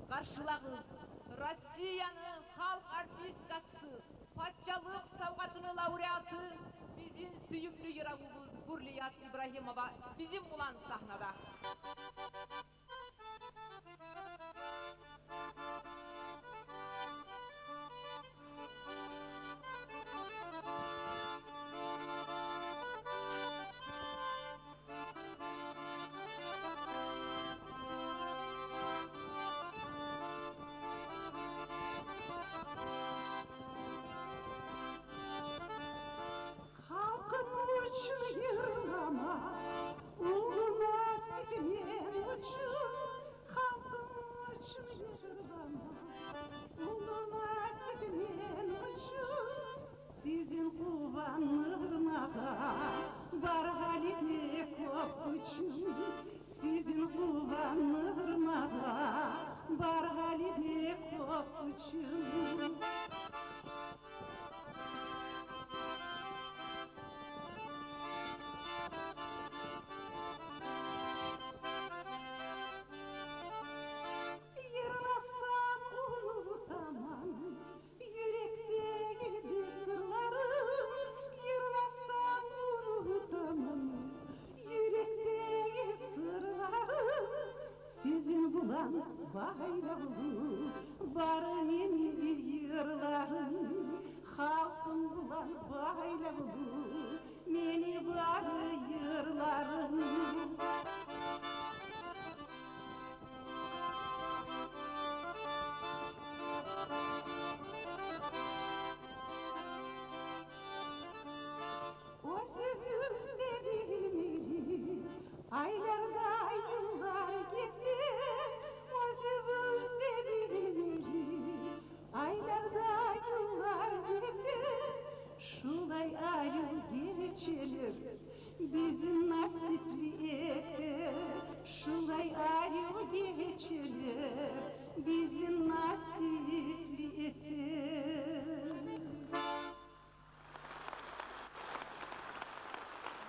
Karşılağız Rossiyanın halk artistkası, Paçalık Savgatı'nın laureatı, bizim süyümlü yüreğimiz Burliyat İbrahimova bizim ulan sahnada. Halkım uçun yırlama, uğruna sikmeyen uçun. Halkım uçun yırlama, uğruna sikmeyen uçun. Sizin kuvanırmağa var halini kop uçun. Sizin kuvanırmağa var halini kop uçun. Yırlasam unutamam yürekteki sırları. Yırlasam unutamam yürekteki sırları. Sizin bulan bayrağı var yeni yırlarım. Halkın bulan bayrağı meni var yırlarım. O sözümüzde bilmeli, aylarda yıllar gitti. O sözümüzde bilmeli, aylarda yıllar gitti. Şulay ayı geçilir, bizim nasipli etti. Şulay ayı geçilir, bizim nasipli etti.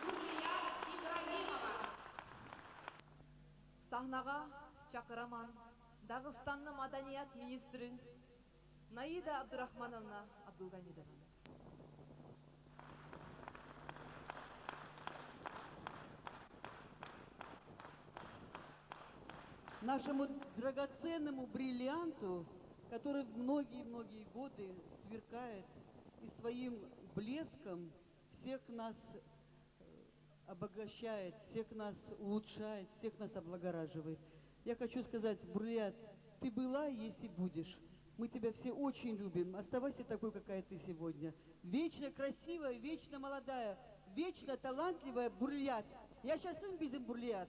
Burliyat İbrahimova. Sahnaga çakıraman Dağıstanlı Madaniyat Ministri Naida Abdurrahmanovna Abdulgamidova. Нашему драгоценному бриллианту, который многие-многие годы сверкает и своим блеском всех нас обогащает, всех нас улучшает, всех нас облагораживает. Я хочу сказать, Бурлиат, ты была и есть и будешь. Мы тебя все очень любим. Оставайся такой, какая ты сегодня. Вечно красивая, вечно молодая, вечно талантливая Бурлиат. Yaşasın bizim Бурлиат.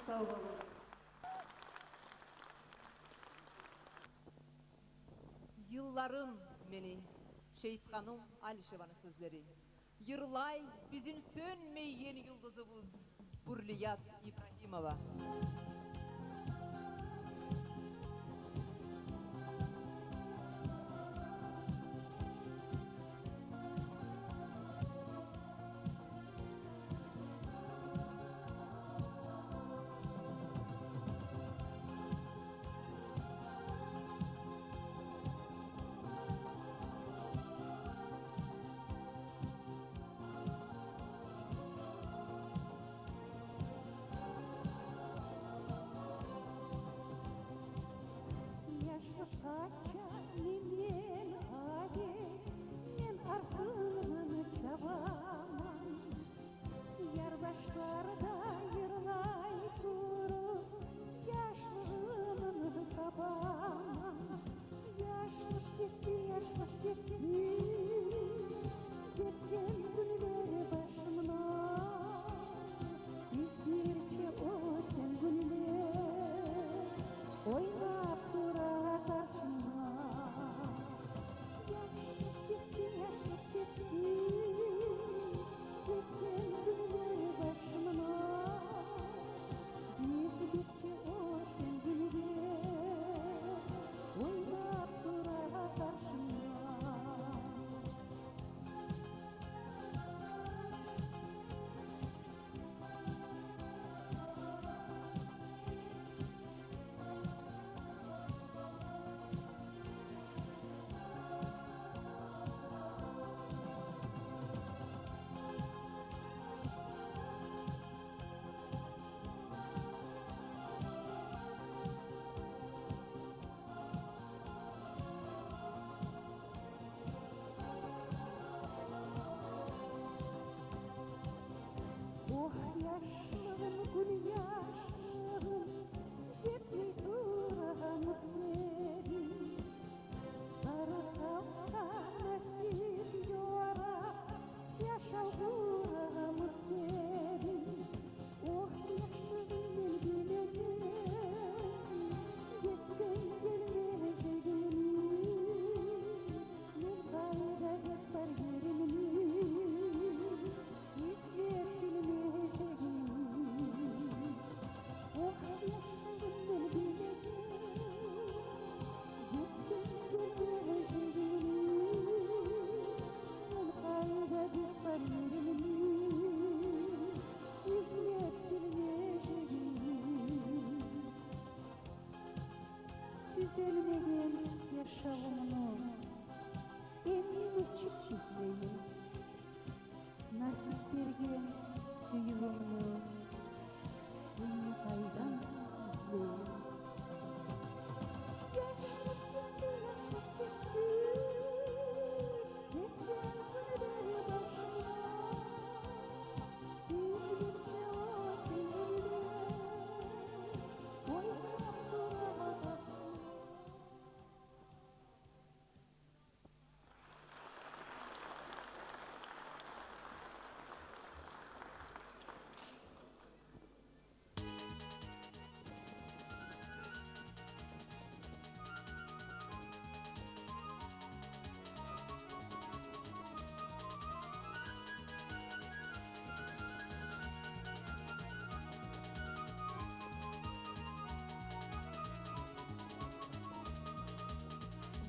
Sağ olun. Yıllarım beni, Şehit Hanım Alişeva'nın sözleri. Yırlay bizim sönmeyen yıldızımız Burliyat İbrahimova. Yaşlıkça minyen aye, men артымын çabamam. Yar başlarda yırlay turup, yaşlımın tabamam. Yaşlık gitti, yaşlık gitti, gitken günler başımdan. Yüzlerce öten günler, oynap dura karşıma. Süzelmegen yaşamını emmi küçük yüzleyim. Nasip bergen süyüğümünü emmi kaydan izleyim. Yaşlık gitti, yaşlık gitti. Yeter günler başıma. Birlikte o seninle oynayıp duramazsın.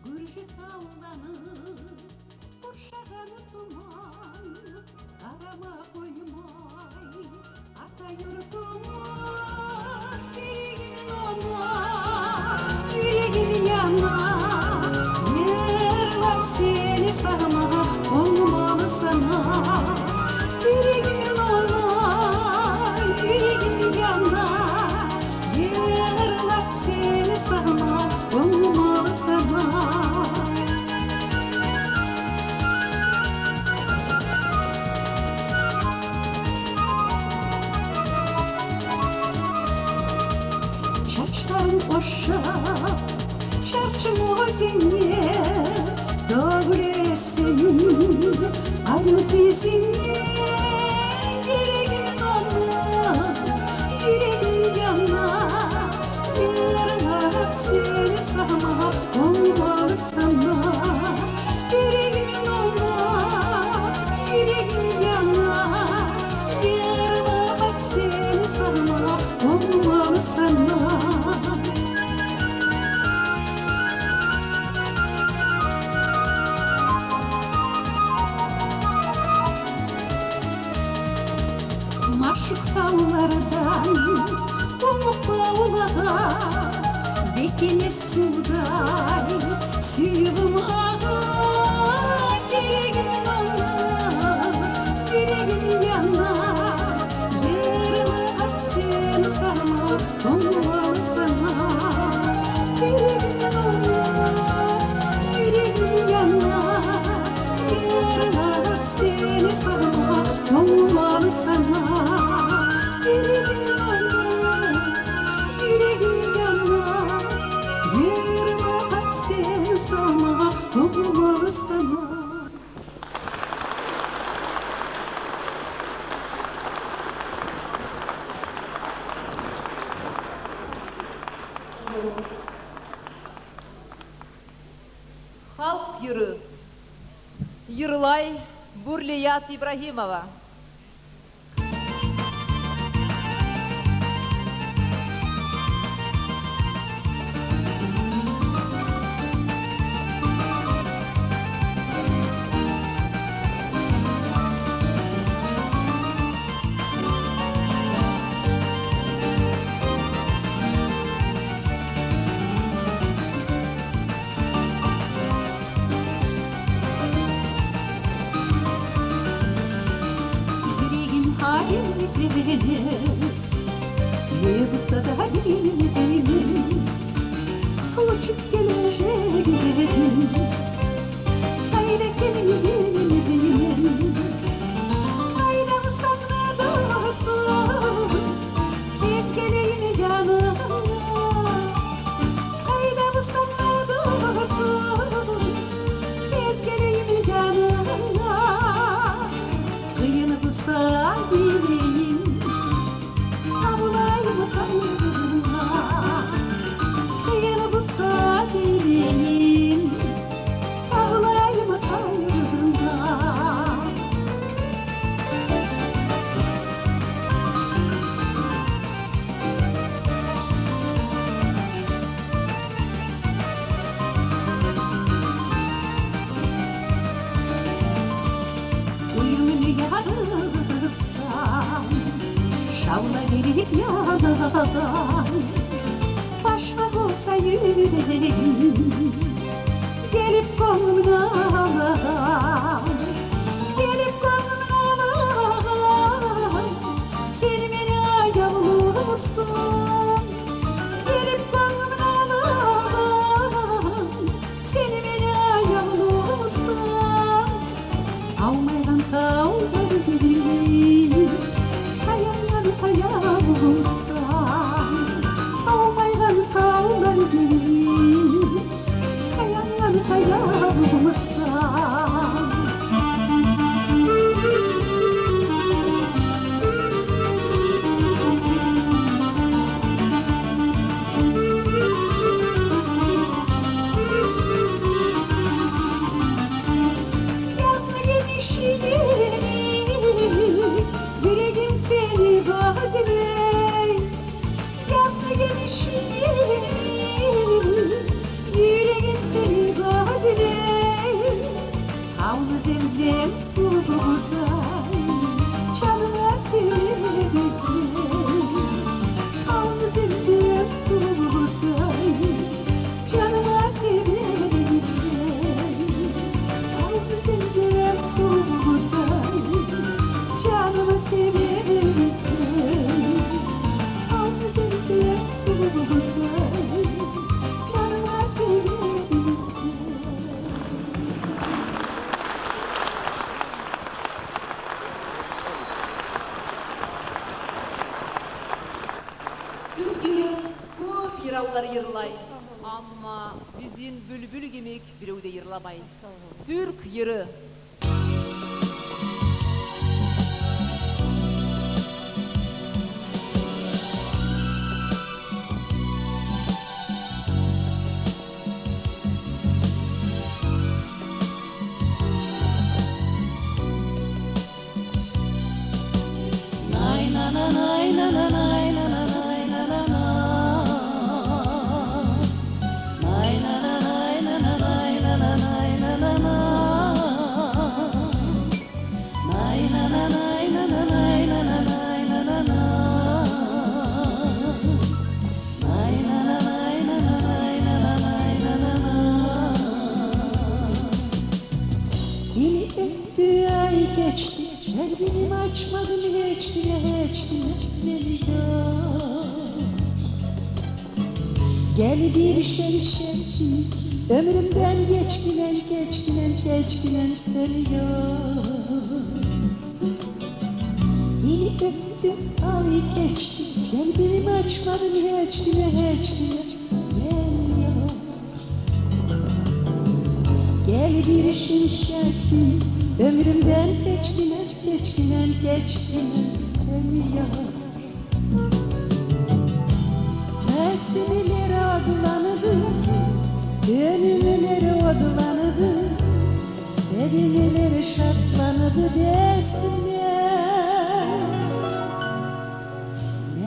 Gürcü tavlanı, kuşağını tuman, arama koymay, ata yurduma, yüreğin ona, yüreğin yana, yerler seni sarma, olmalı sana, yüreğin ona, yüreğin yana, yerler seni sarma, olmalı sana. Çarçların boşa, çarçım o zinye, doğru senin, ayrı dizinye, yüreğin ona, yüreğin yana, yarlar seni sana, olmalı sana, yüreğin ona, yüreğin yana, yarlar seni sana, olmalı sana. Maşuk dağlardan umut bağlara dikine suday suyum ağa yüreğin ona yüreğin yana yarına seni sana olmalı sana yüreğin ona yüreğin yana yarına seni sana olmalı sana yüreğin ona yüreğin yana yarına seni sana olmalı sana. Halk yürü. Yırlay Burliyat İbrahimova. Yüreğim halimdir, yığsa da giderim, uçup geleceğim, haydi gelin, haydi sanmadasın, tez geleyim yanıma, haydi sanmadasın, tez geleyim yanıma. Kıyını bu sahilim, avlayım kaynına. Kıyını bu sahilim, avlayım kaynına. Uyumunu yarırsam, şavla verip yanadan, başka olsa yüreğim gelip kolumdan gelip kolumdan sen beni ayağımsın gelip kolumdan sen beni ayağımsın almayan tağlar gibi kayanlar ayağımsın almayan tağlar gibi kayanlar ayağımsın Yazma gelişini yüreğim seni gazile Yazma gelişini yüreğim seni gazile Havlu zemzem subuğday canıma sevmezsin Havlu zemzem subuğday canıma sevmezsin Havlu zemzem subuğday canıma sevmezsin Havlu zemzem subuğday canıma sevmezsin Türkiye көп yıravlar yırlay. Ama bizim bülbül gemek birevde yırlamay. Türk yırı. Beni öptü ay geçti Kalbimi açmadım hiç bile Gel bir şemşerim Ömrümden geç giden seviyor Beni öptü ay geçti Kalbimi açmadım hiç bile geliyor Gel bir şimşek ömrümden geç giden seviyor Resimler adlanıdı, gönüller odlanıdı Sevimler şartlanıdı desinler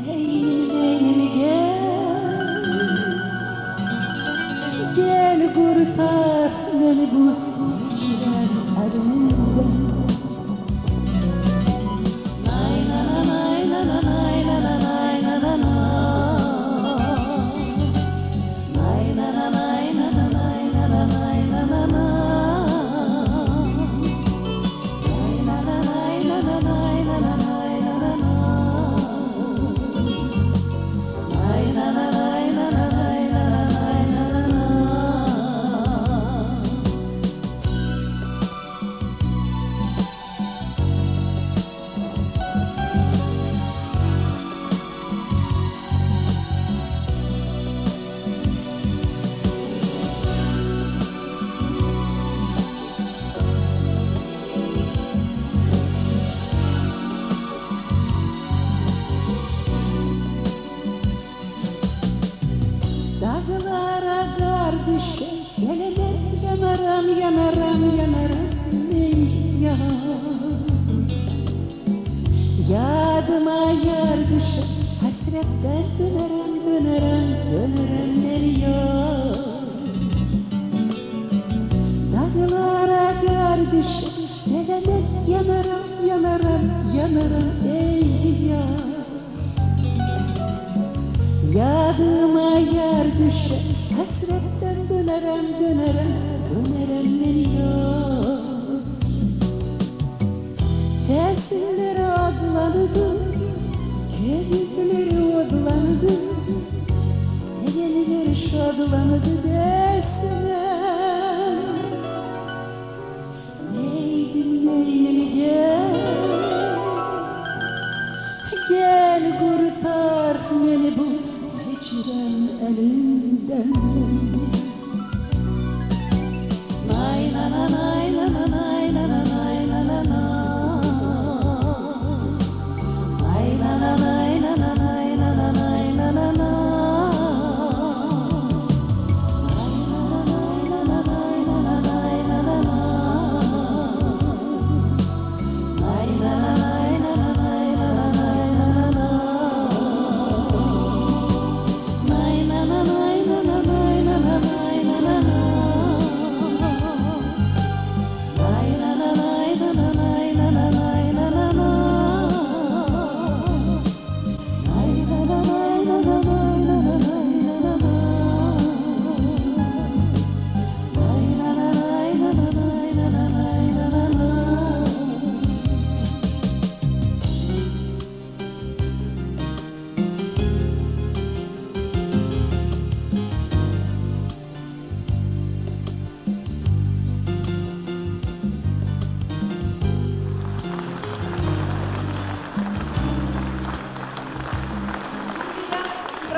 Leyli gel kurtar beni bu hicran arından Dağlara kar düşer Gelemem yanarım ey yar Yadıma yar düşer Hasretten dönerim ey yar Dağlara kar düşer Gelemem yanarım ey yar Yadıma yar düşer Hasretten dönerem meniyor. Tesirleri adlandı, keyifleri odlandı, sevgililer şadlandı desene. Neydim gel kurtar beni bu hicran elinden. Nay na na nay na na nay na na nay na na na. Nay na na nay na na nay na na nay na na na.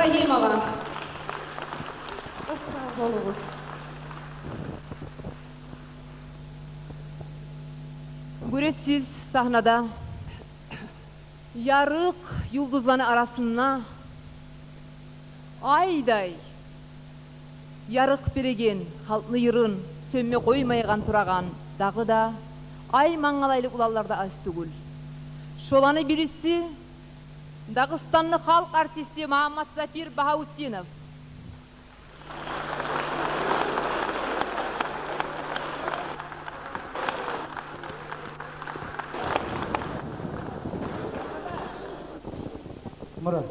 İbrahimova. Göresiz sahnada yarık yıldızların arasına ayday yarık biregen haltны yırın sönme koymaygan turagan dagı da ay mаңалайлы ulallarda az түгүл. Şolanı birisi Dağıstanlı halk artisti Muhammed Zafir Bahautdinov. Murat.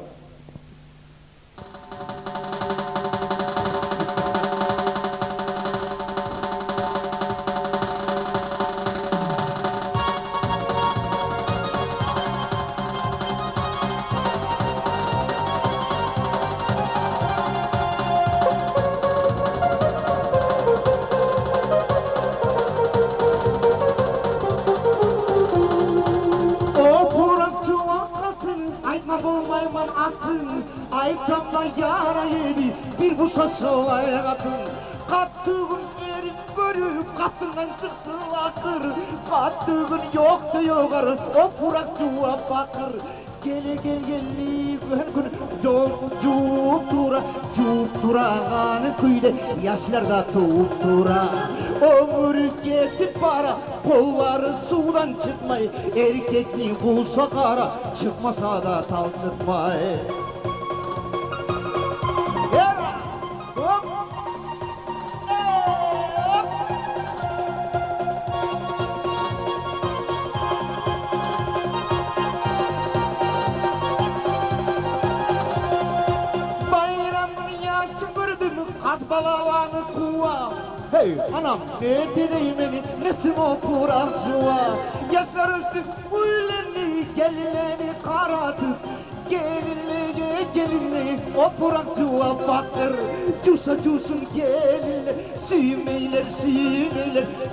Aytamda yara yedi bir bu saçolaya katın. Kattığın yerin görüp katından çıktı akır. Kattığın yoktu yokarı o purak suğa bakır. Gele gelli gün cuup durağanı kuyde yaşlarda tuğup dura. Ömrü geçip para kolları sudan çıkmay. Erkekliği bulsa kara çıkmasa da taltırmay. Balavanı kuva. Hey anam ne diyeyim nesim o kurancıva. Yaşlar üstü uylenli gelinleri karatıp. Gelinli o kurancıva bakır. Cusa cusun gelinler süymeyler.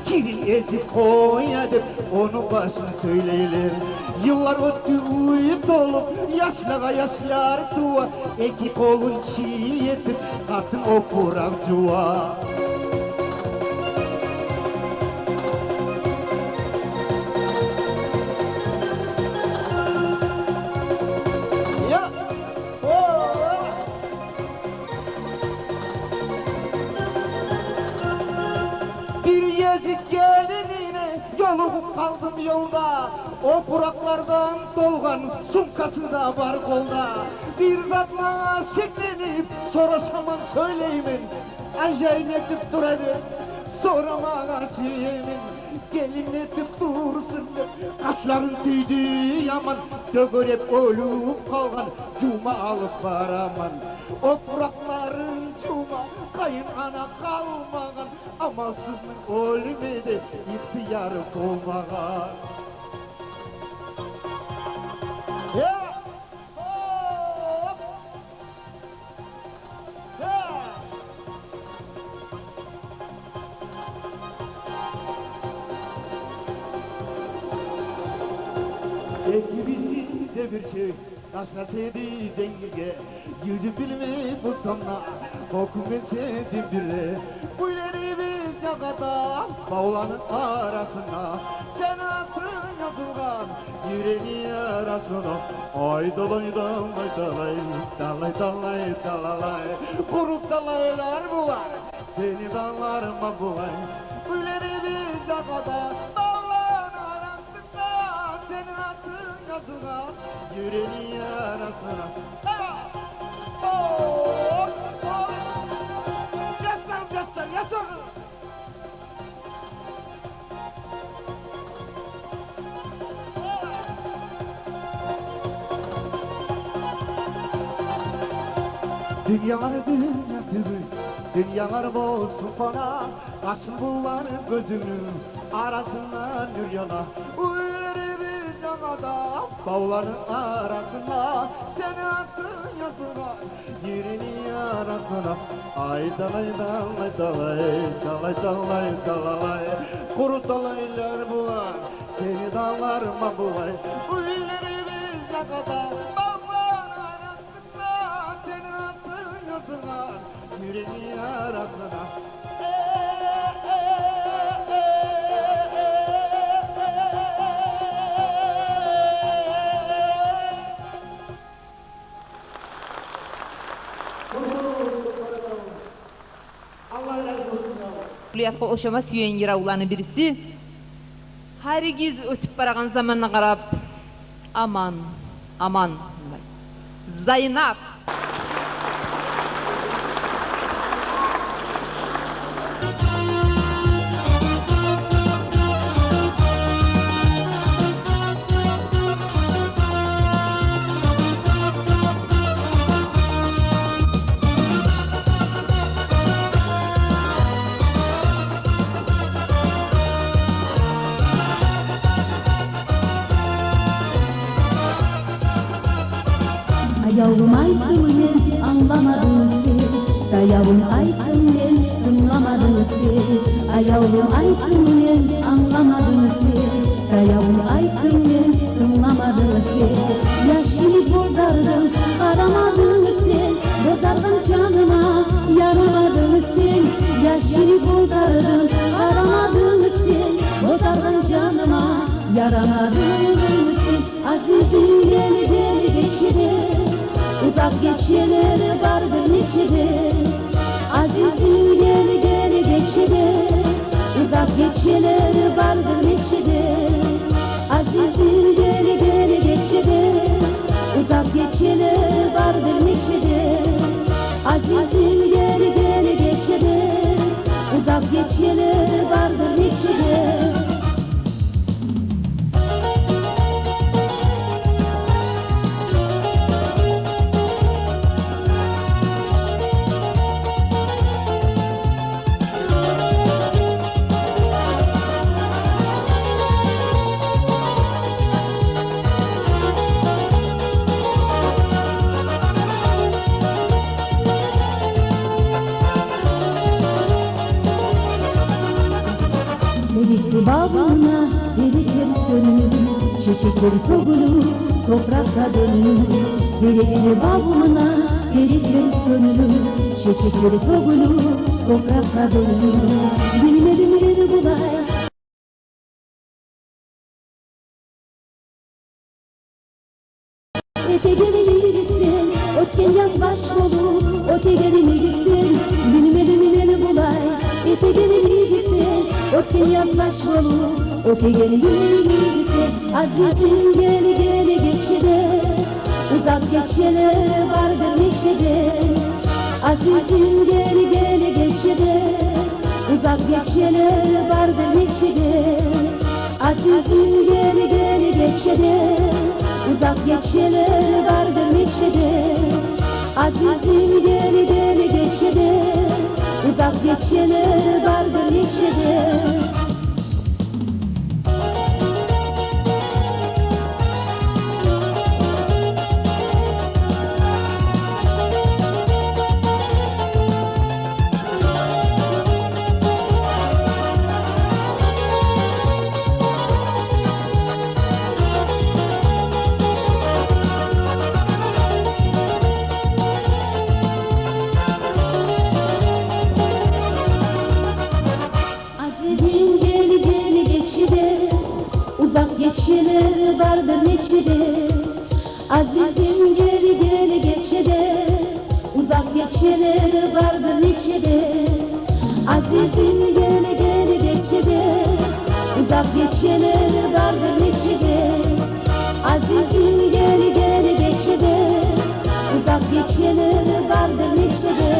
Kiril edip koyadıp onun başını söyleyler. Yıllar öttü uyut olup yaşlar tuva. Eki kolun çiğ etip katın o kurancıva. Yolup kaldım yolda, o kuraklardan dolgan sumkası da var kolda. Bir zatla şeklenip sorasaman söyleyimin, acayip etip duradı, soramağa şeyimin. Gelin etip dursun, kaşların tüydü yaman, dögörep ölüp kalgan, cuma alıp baraman. O kurakların cuma kayın ana kalmagan, amalsızlık ölmedi, ihtiyarı olmagan. Yeah! Hop! Yeah! Ekibisi de bir şey, taşlasaydı dengige, yüzü bilmeyi bulsamla, kokum etseydim bire. Bu ileri bir yakada, bağlanın arasına, sen atın yazılgan, yüreği arasına. Ay dalay dalay dalay, dalay dalay dalalay, kurut dalaylar bu var, seni dallarıma bulay. Bu ileri bir yakada, bağlan arasına, senin atın yazına, yüreği arasına. Hop! Hop! Yaslan, yaslan! Dünyalar dünya gibi, dünyalar bolsun bana, kaçın bunların gözünün arasından bir yana. Uyarı bir yanada, bağların arasına, seni attın yazına, yerini arasına. Ay dalay dalay dalay, dalay dalay dalay, kuru dalaylar bular, seni dallarıma bulay. Uyarı bir yanada, yüreği arasına. Allah razı olsun. Kuliyatqa oşama süyen yirawlany birisi harigiz ötüp baragan zamanna qarap aman aman Zaynap Yavrum aykın anlamadın sen, yavrum aykın anlamadın sen, yavrum aykın anlamadın sen, yavrum aykın anlamadın sen. Yaşını bozardın aramadın sen, bozardın canıma yaramadın sen. Yaşını bozardın aramadın sen, bozardın canıma yaramadın sen. Azizim gel gel geçirir, uzak geçilir vardır neçede. Azizim gel gel geçilir, uzak geçilir vardır neçede. Azizim gel gel geçilir, uzak geçilir vardır neçede. Azizim gel gel geçilir, uzak geçilir vardır neçede. Delikli bağına delikleri sönür, çiçekleri sogulur, toprakta dönür. Delikli bağına delikleri sönür, çiçekleri sogulur, toprakta dönür. Bilmedim yeri bulay, ete gelini gitsin, ötken yakbaş olur, öte gelini gitsin. Bilmedim yeri bulay, ete gelini gitsin, ötken yakbaş olur, öte gelini gitsin. Azizim gel gel geçide, uzak geçeler vardır neşede. Azizim gel gel geçide, uzak geçeler vardır neşede. Azizim gel gel geçide, uzak geçeler vardır neşede. Azizim gel gel geçide, uzak geçenler vardır neçede. Azizim gel gel geçide, uzak geçenler vardır neçede. Azizim gel gel geçide, uzak geçenler vardır neçede. Azizim gel gel geçide, uzak geçenler vardır neçede. Azizim gel gel geçide, uzak geçenler vardır neçede.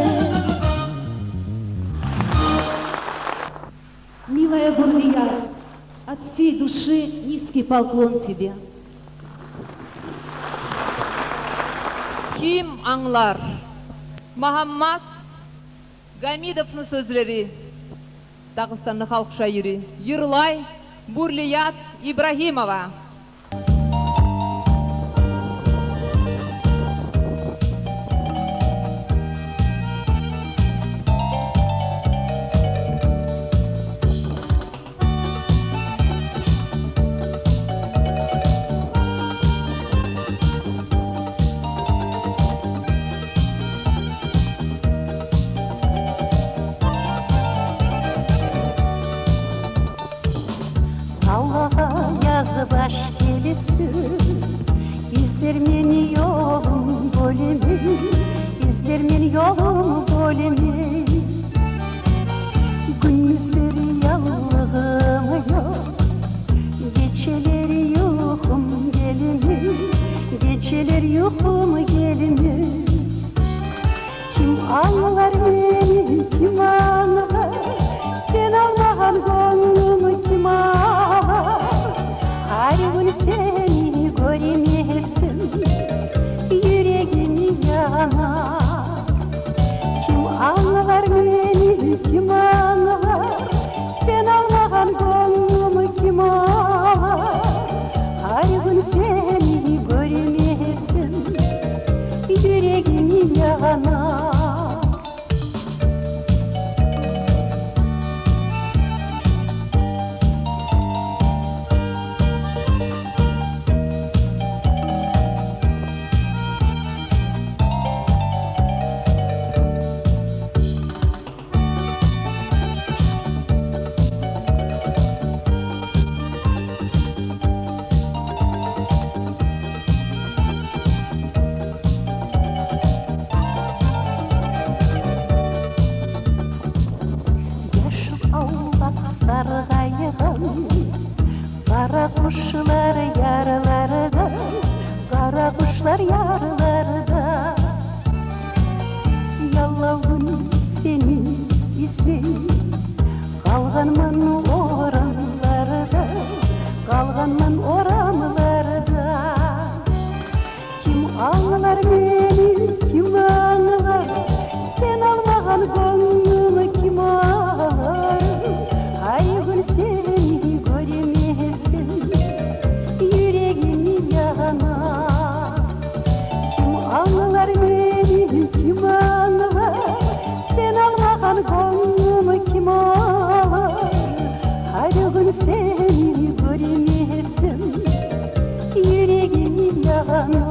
Милая Бурлия, от всей души низкий поклон тебе. Kim anlar? Muhammad Gamidov'un sözleri, Dağıstanlı halk şairi, Yırlay Burliyat İbrahimova. Allah'a yazı baş gelirsin, izler meni yolum bolemi, izler meni yolum bolemi. Gündüzleri yalnızım yok, geceleri yokum gelimi, geceleri yokum gelimi. Kim anlar beni, kim anlar, sen Allah'ın gönlümü kim ağlar? Her gün seni görmeyesin, yüreğim yanar. Kim anlar beni, kim anlar, sen Allah'ın gönlümü kim ağlar? Her gün seni görmeyesin, yüreğim yanar. Sargayıdan, kara kuşlar yarlarda, kara kuşlar yarlarda. Yallavın senin ismin, kalganman oranlarda, kalganman oranlarda. Kim anlar beni, kim anlar, sen almağın gönlümü kim ağlar? Ay gün seni görmeyesin, yüreğim yanar. Kim anlar beni, kim anlar, sen almağın gönlümü kim ağlar? Her gün seni görmeyesin, yüreğim yanar.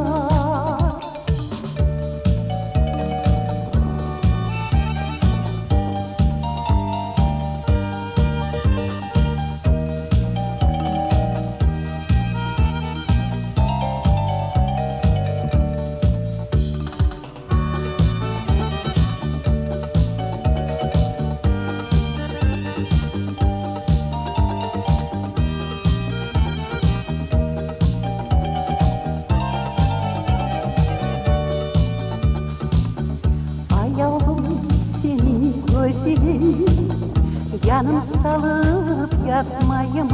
Yanım salıp yatmayım,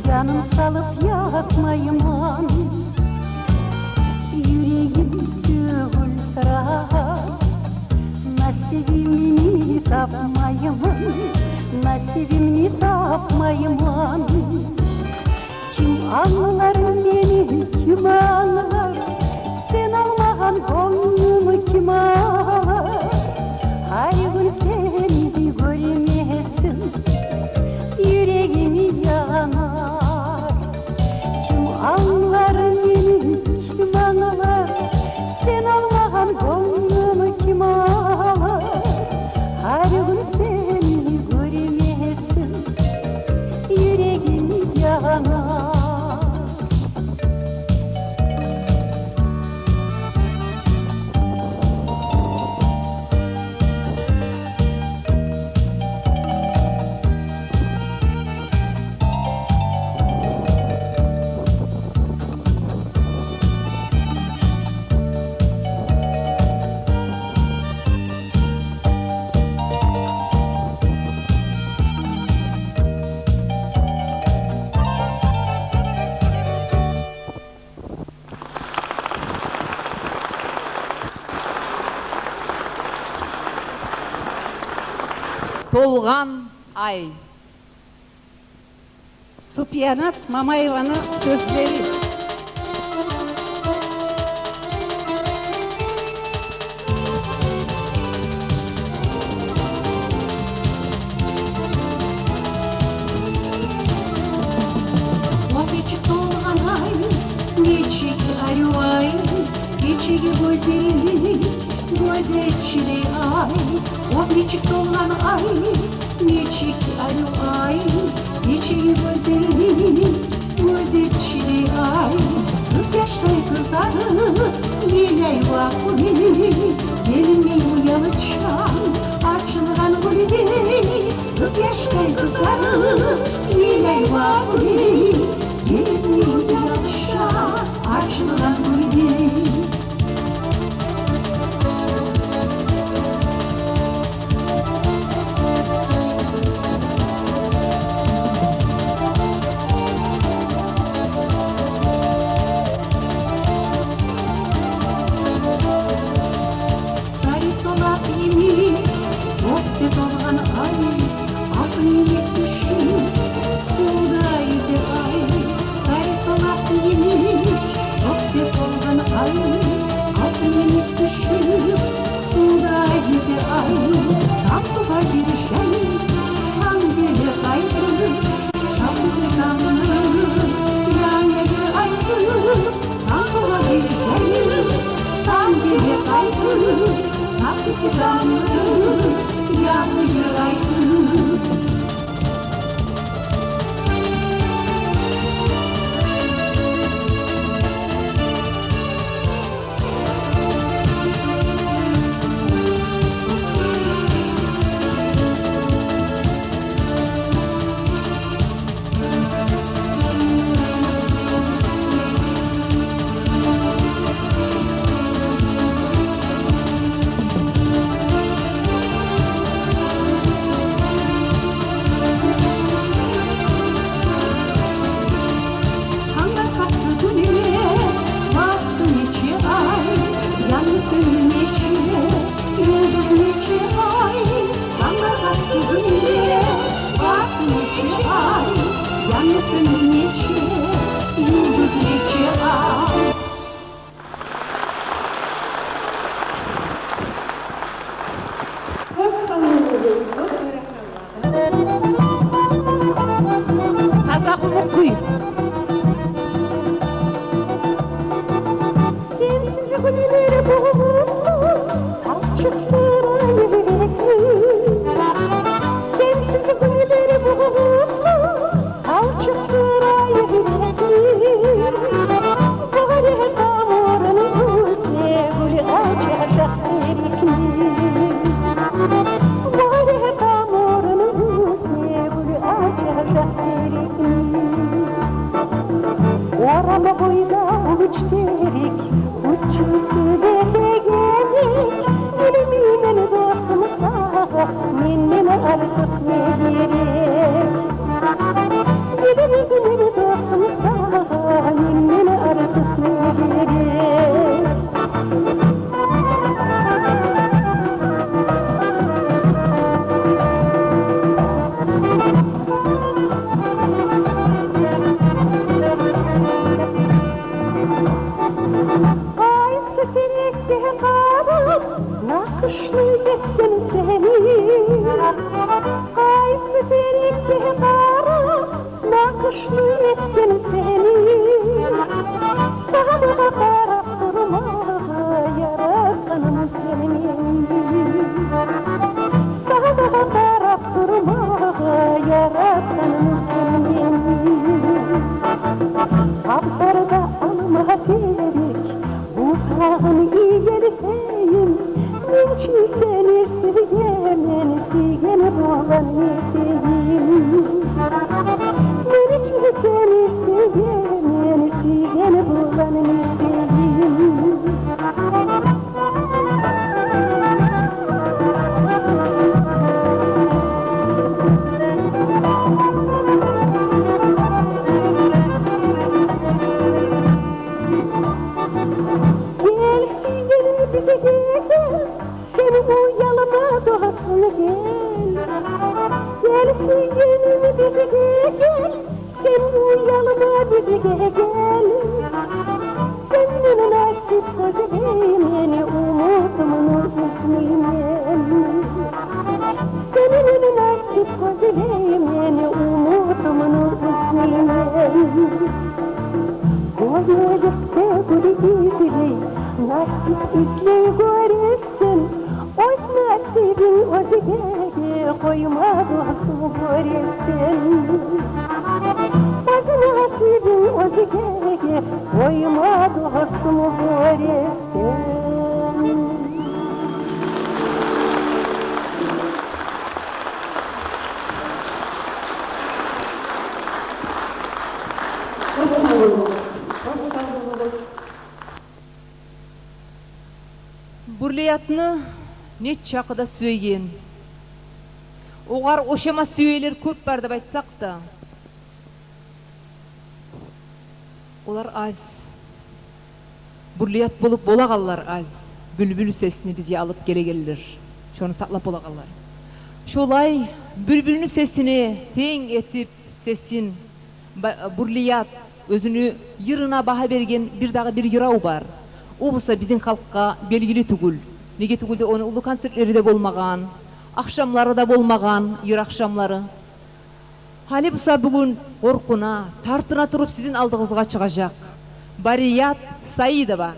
yanım salıp yatmayım. Yüreğim gül rahat, nasibimi tapmayımın, nasibimni tapmayımın. Kim anlar beni, kim anlar? Sen almağan konumu kim ağlar? Her gün seni görmeyesin, yüreğimi yanar. Kim anlar beni, kim anlar? Sen almağan konumu kim ağlar? Her gün seni görmeyesin, yüreğimi yanar. Толған ай. Супиянат Мамаеваның сөздері. Обречі толған ай, нечеге арюай, кечеге көзелі, көзетшілі ай. Обречі толған ай, нечеге арюай, кечеге көзелі, көзетшілі ай. Kız yaşтай kızarır, yeley vakı, gelmeyi uyanacağım, açılgan gülü. Kız yaşтай kızarır, yeley vakı, gelmeyi uyanacağım, açılgan gülü. Толған ай, ақниет düşün, suda yüzer ay. Sarı solak yemin, topte толған ay, ақниет düşün, suda yüzer ay. Tatlığa bir şey, kan böyle kaybı, tatlısı kanlı, yanları ayrı. Tatlığa bir şey, kan böyle kaybı, tatlısı kanlı, yanıyor ayrı. ettin seni Kaysı delikte kara nakışlı ettin seni Sana karap durma yaratanım senin Sana karap durma yaratanım senin Kapsarda alma gerek bu tağın iyi gelseyin Niçin seni sevgemen sevgeni bulan neseyim Niçin seni sevgemen sevgeni bulan neseyim Senin bu yalıma doğasını gel Gelsin yenimi bizi gel Senin bu yalıma bizi gel Senin nasip gözüme Yeni umudumun ismiyem Senin nasip gözüme Yeni umudumun ismiyem Koyulukta gülü izli Nasip izli göresin Oy nasibin özgege Koyma dostum göresin Oy nasibin özgege Koyma dostum göresin Buрлиятны net çakıda söyген. Оғар ошама сөйлер көп бар деп айтсақ та, олар аз. Buрлият болып бола қалар аз. Бүлбүл сесini бізге алып келегелер. Шоны сақлап бола қалар. Шолай бүлбүлнү сесini тең етіп сесин Buрлият өзүнү йырына баха берген бир дагы бир йырау бар. О болса биздин халкка белгилүү түгүл. Неге түгүл де оны улуу концерттери де болмаган, акшамлары да болмаган, йыр акшамлары. Хали болса бүгүн коркуна, тартына туруп сиздин алдыгыңызга чыгачак. Барият Саидова.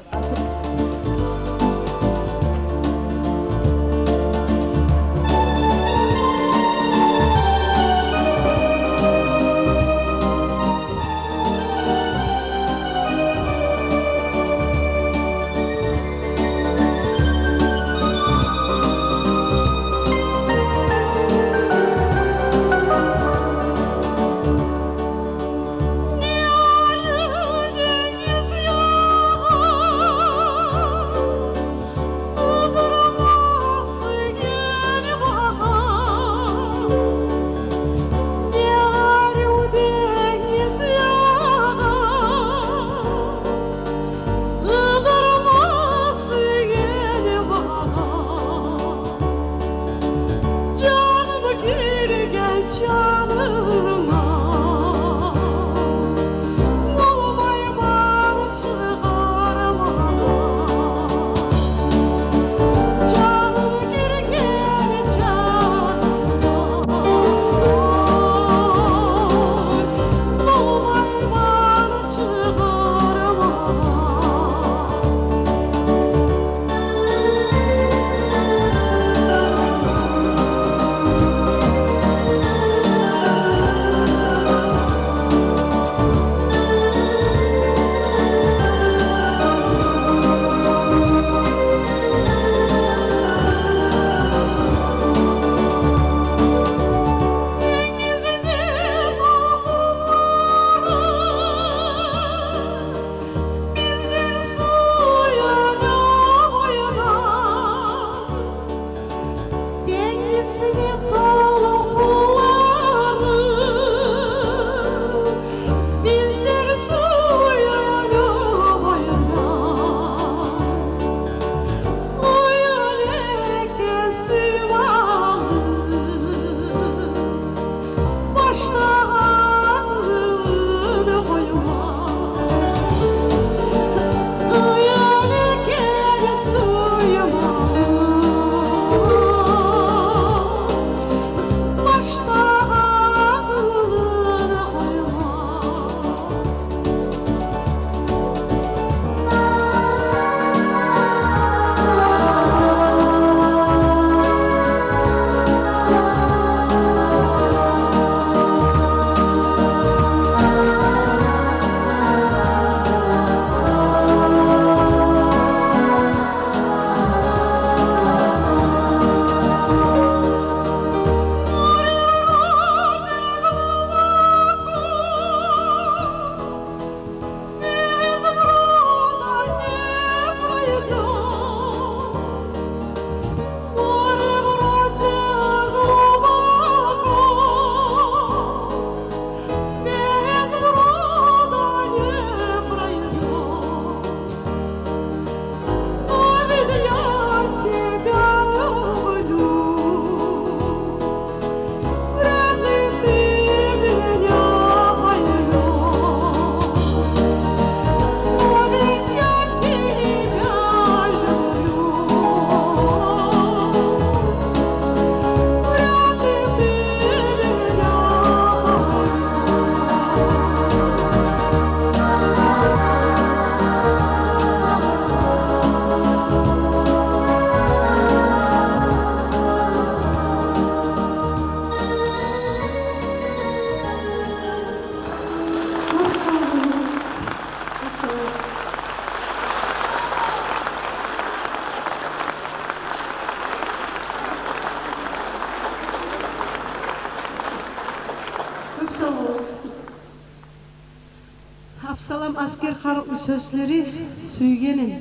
salam asker sözleri Süygenim.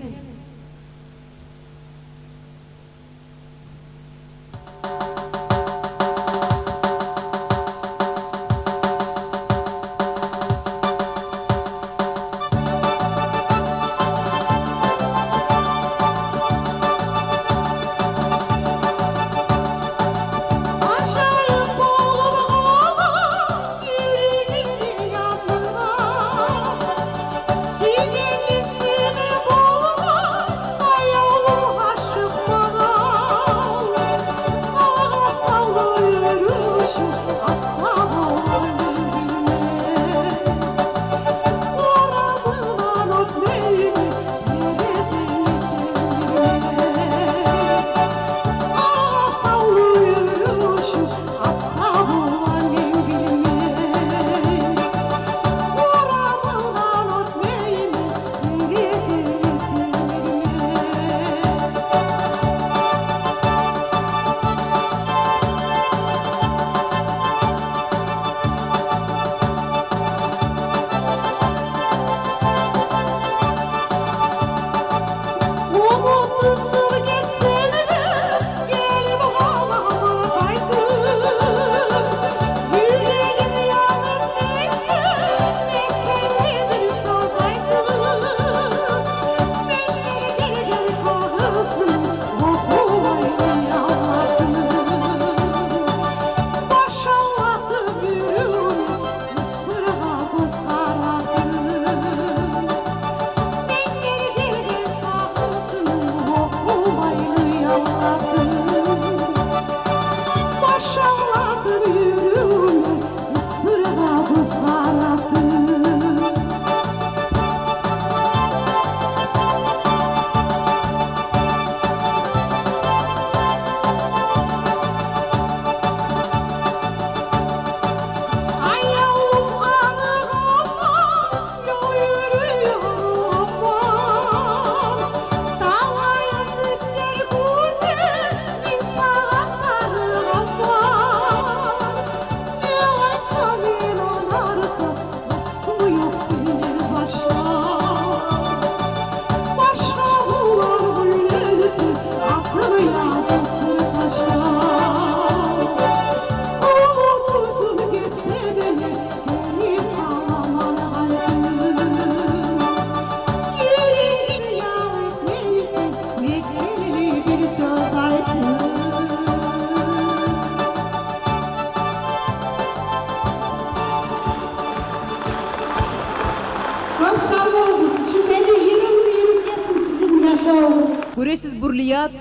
Көресіз Бурлият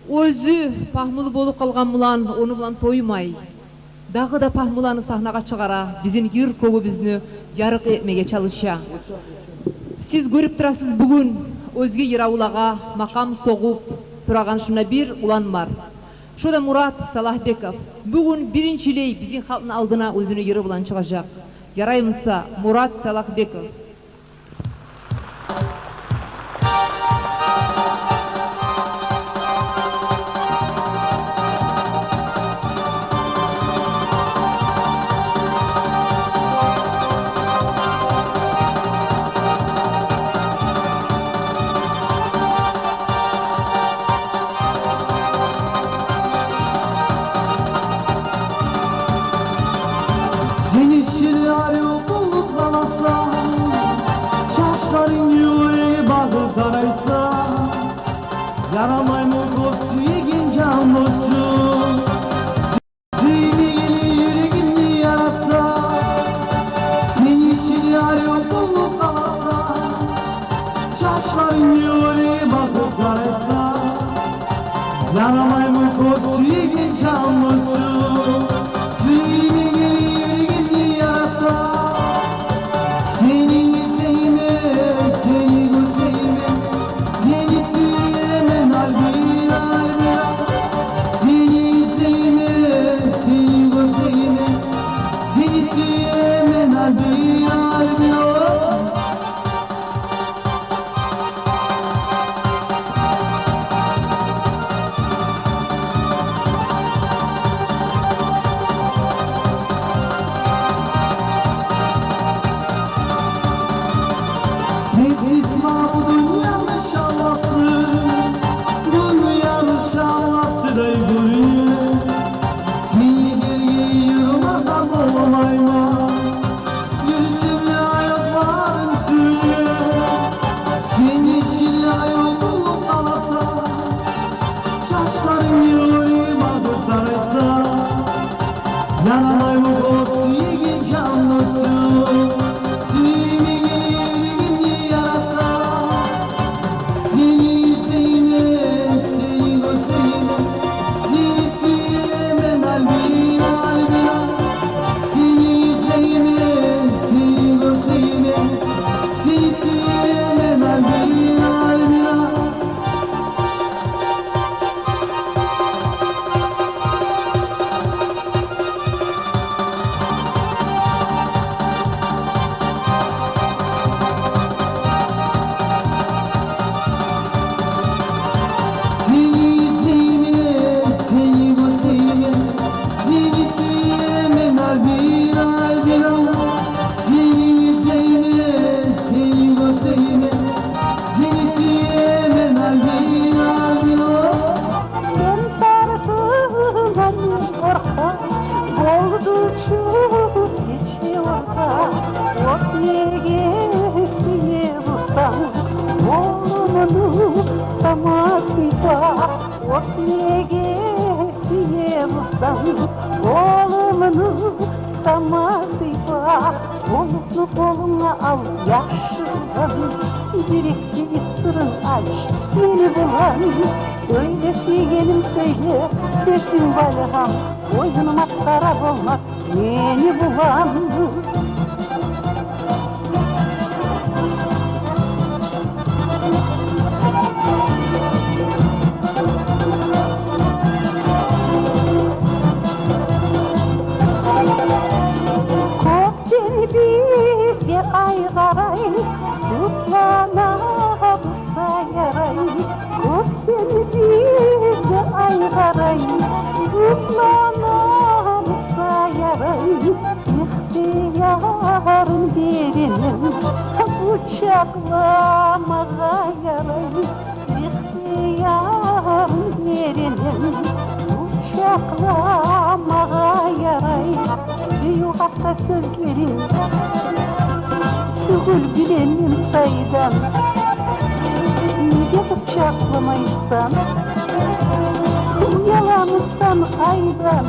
өзі пахмылы болу қалған мұлан, оны бұлан тоймай. Дағы да пахмыланы сахнаға шығара, біздің ер көгі ярық етмеге çalışа. Сіз көріп тұрасыз бүгін өзге ер аулаға мақам соғып тұраған шына бір ұлан бар. Шода Мурат Салахбеков бүгін біріншілей біздің халқын алдына өзіні ері бұлан шығажақ. Яраймызса Мурат Салахбеков. Yaramay mutlu suyegin can olsun Suyemi geli yüreğini yarasa Seni için yar yok olup kalasa Şaşların yüreği bakıp karaysa Yaramay mutlu suyegin can olsun Suyemi geli yüreğini yarasa Seni izleyime, seni gözleyime Seni suyeme kalbine Yanamay sevgi canlısı Sevgimin yarasa Seni izleyine, seni gözleyine Seni söylemen albina albina Seni izleyine, seni gözleyine Seni söylemen albina albina Sen tarafından korka Oldu çok içi orta Ot yegesiye bulsan Oğlumunu samasıyla Ot yegesiye bulsan Oğlumunu samasıyla Oğlunu koluna al yaşlıdan Birikti sırrın aç beni bulan Söyle yeğenim söyle sesin balham Oyunum maskarap olmaz beni bulan Kopten bizge aygaray Sıplana sayaray Kopten bizge aygaray Sıplana sayaray İhtiyarın birinin bıçaklamağa yaray İhtiyarın birinin bıçaklamağa yaray Süyuhatta sözleri Tügül bilenim saydan Niye bıçaklamaysan Yalanırsan aydan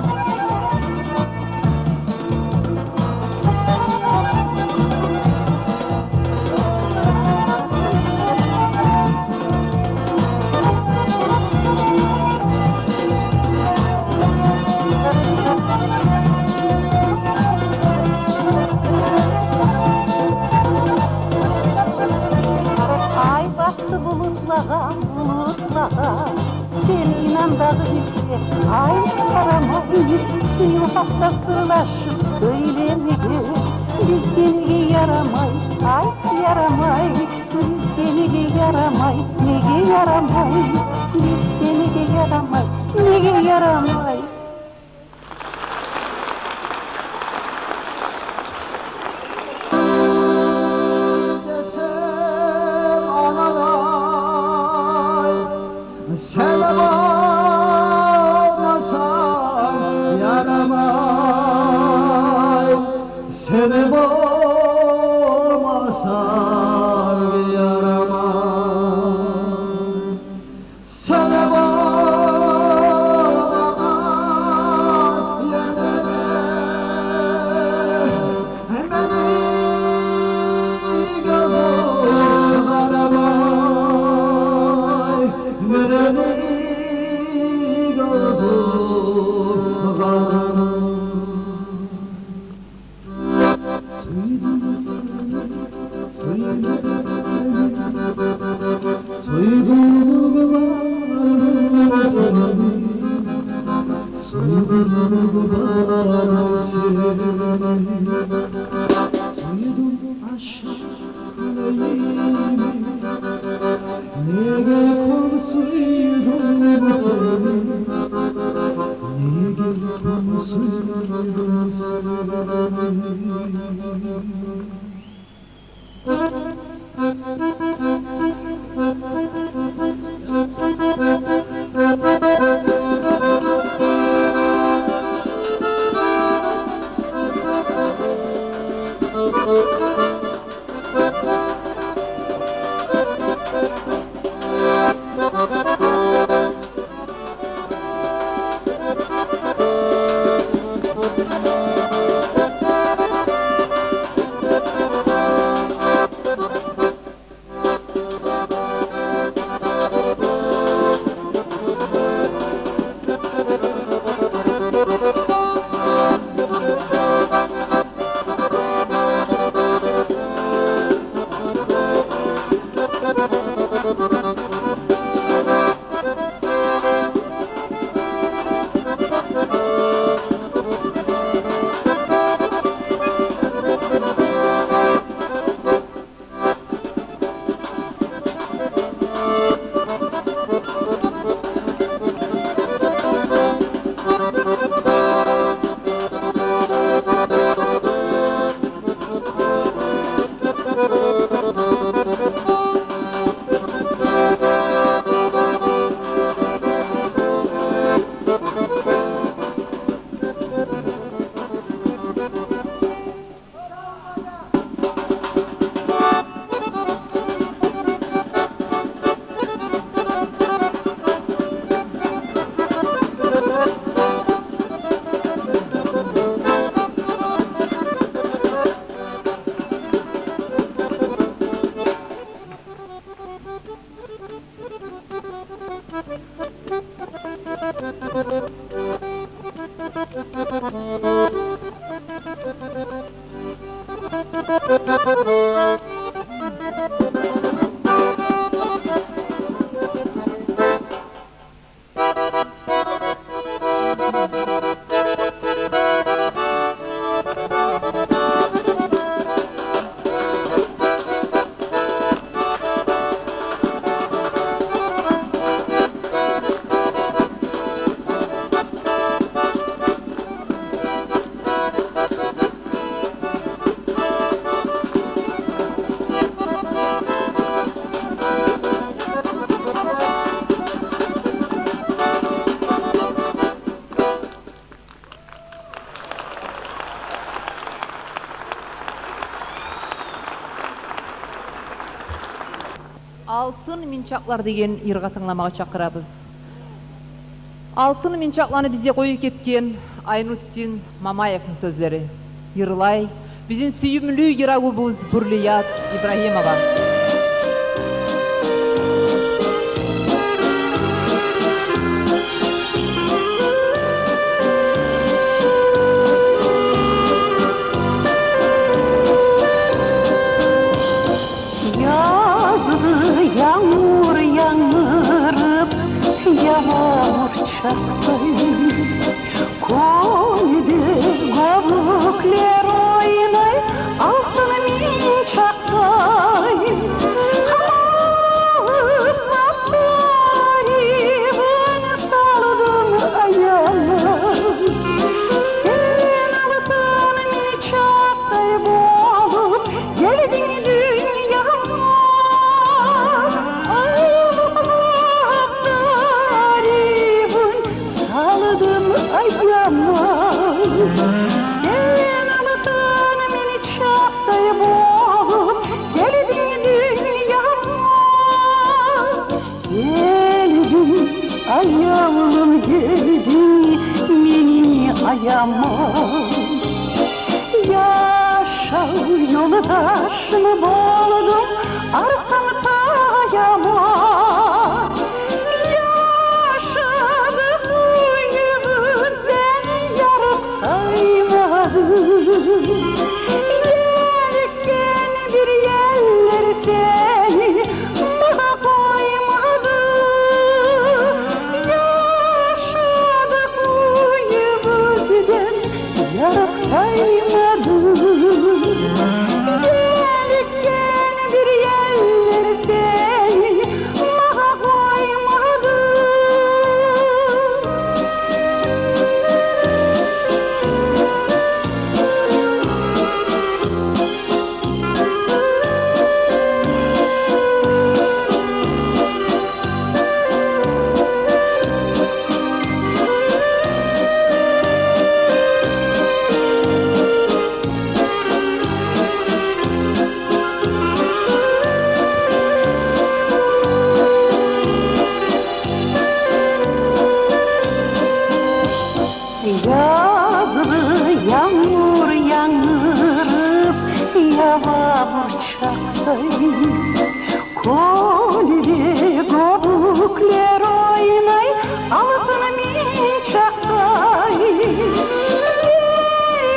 Ay baktı bulutlağa, bulutlağa Sen inan dağı bizge, ay aramayı Suyu hatta sırlaşıp söylemedi Biz gene yaramay, ay yaramay Biz gene yaramay, nege yaramay Biz gene yaramay, nege yaramay Altın Minçaklar деген ырга тыңламага чакырабыз. Altın Minçaklаны bizge koyup ketken Aynuttin Mamaев'in sözleri. Yırlay, bizim süyümlü yıragubuz Burliyat İbrahimova. Yağmur yağmırıp yağmur çaktı koydu kabuklar oynay altın minçaktay Allah'ım saldım ayağıma sen altın minçaktay bolup geldin dünyama sen alıdın beni çaktayı bulup geldin dünyama geldin ayağım geldin benim ayağıma yaşa yoldaşımı buldum arkamı tayama Gelirken bir yerler seni bana koymadı Yaşadık bu yüzden yarak kaymadı Gelirken bir yerler seni bana koymadı Yazdı yağmur çaktay Kolili gobukler oynay altın minçaktay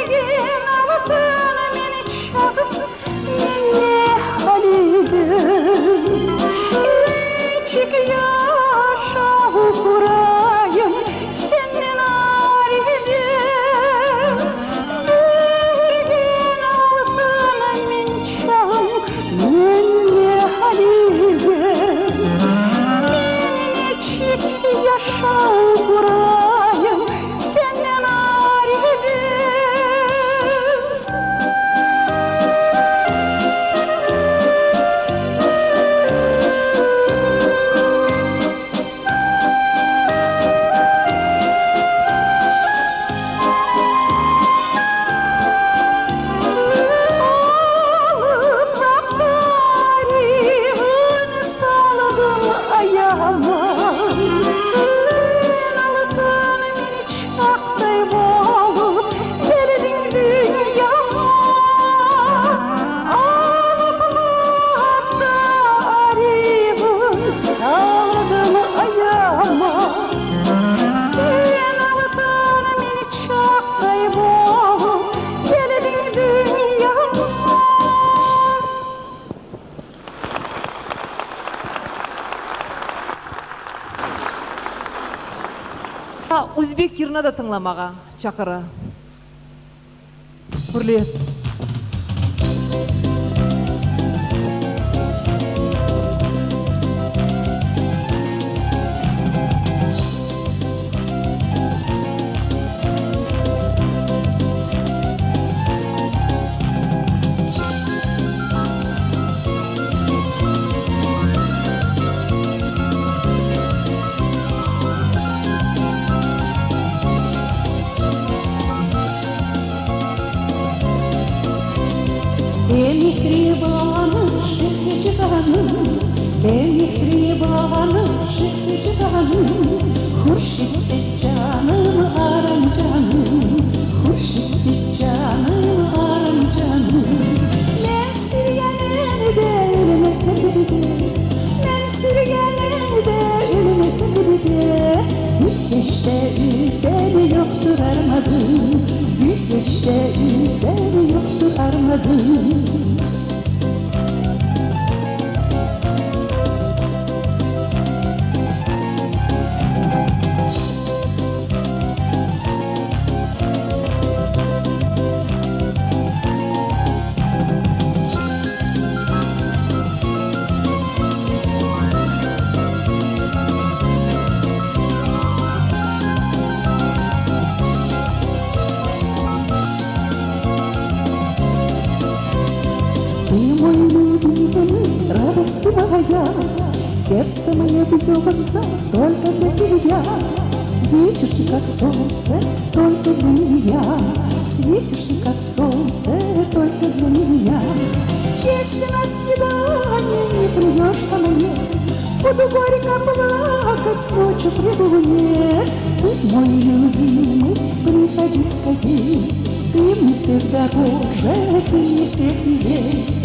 Bilgin altın minçak minne halidim İçik yaşa kurayım senin aridim Bilgin altın minçak minne halidim İçik yaşa kurayım senin aridim Uzbek yırına da tınlamağa çakırı. Hürriyet. Mehribanım, şehribanım, mehribanım, şehribanım Hurşit'te canım, aram canım Hurşit'te canım, aram canım Ben sürgenerde ölmese bir de Ben sürgenerde ölmese bir de Güneşte üzer yoktur armadım Güneşte üzer yoktur armadım Сердце мое бьется только для тебя Светишь ты, как солнце, только для меня Светишь ты, как солнце, только для меня Если на свидание не придешь ко мне Буду горько плакать ночью при луне Ты мой любимый, приходи скорей Ты мне всегда дороже, ты мне всех милей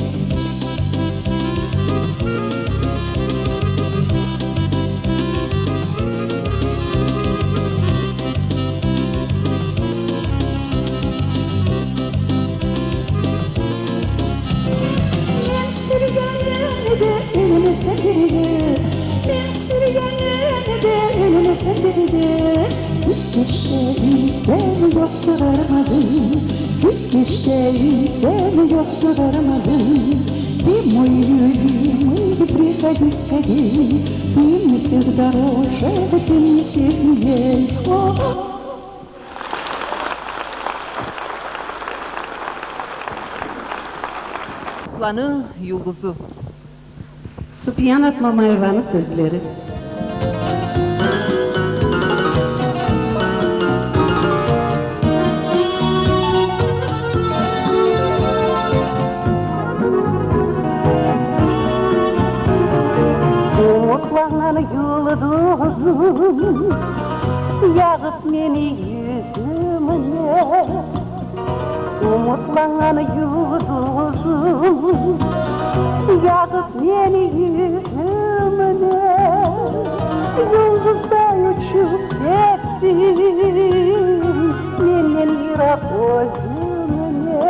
Ben sürgenlerde ölmese bir de Güneşte sen yoktur armadım Güneşte sen yoktur armadım Ты мой любимый, приходи скорей Ты мне всех дороже, ты мне всех милей Planı yıldızı. Supiyanat Mamayeva'nın sözleri. Umutlanan yıldızım yağıp meni yüzüme umutlanan yıldızım yakıp beni yüzümüne, yıldızday uçup gittin menden yirak gözümüne.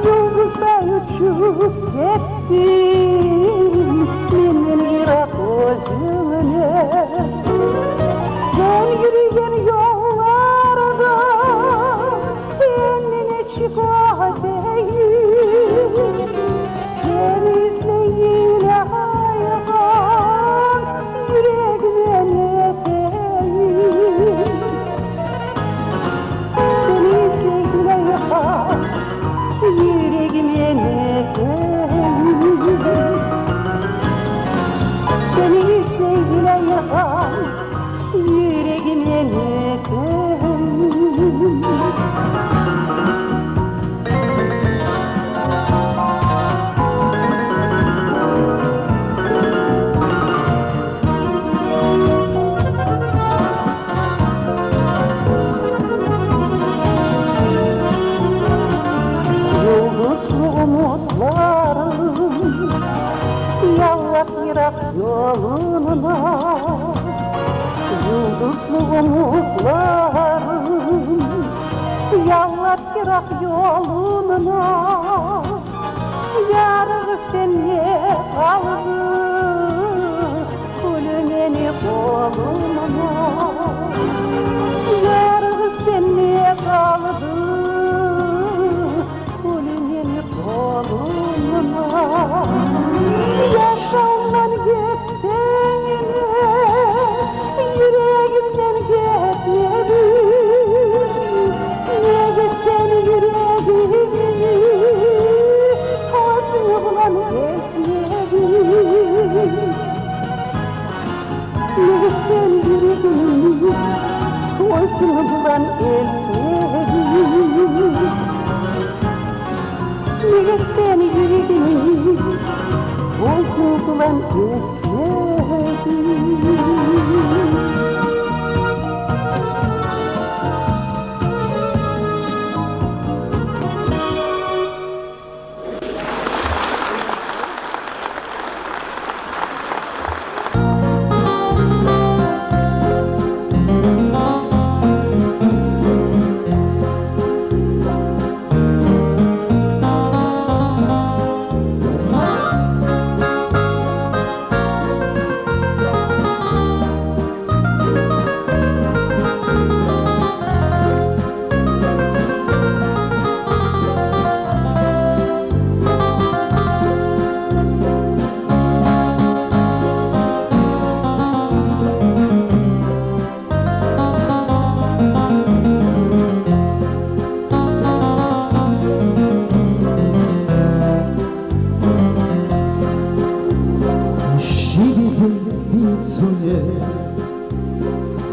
Yıldızday uçup gittin menden yirak gözümüne. Sen yürüyen yollarda kendine çıkma değil, sen izleyin ayağın yüreğime değil. Sen izleyin ayağın yüreğime değil. Sen izleyin ayağın yüreğime nefes. Yıldızlı umutlarım yalvat yirak yoluna, yıldızlı umutlarım yalvat yirak yoluna. Yarı senle kaldı kulümeni koluna, yarı senle kaldı kulümeni koluna. Yaşamdan gitsen yüreğimden gitmedi, niye gitsen yüreğimi hasmılan gitmedi. Niye gitsen yüreğimi hasmılan gitmedi. Niye gitsen yüreğimi hasmılan gitmedi.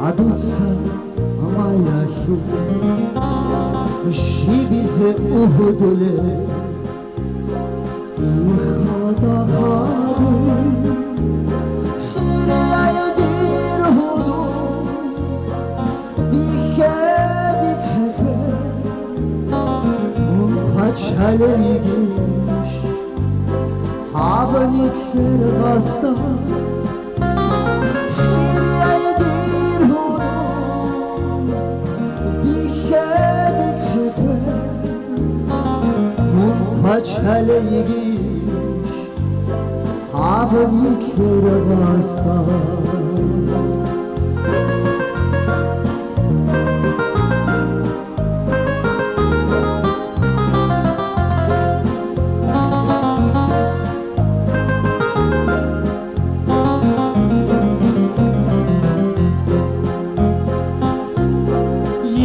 Aduca moja sił, siwi ze uhudule, nechada hadu, şiraya dir hudu, bihe bihe, paçaleri giş, haben ikler basta. Paçaleyi giş, haben ikler basta.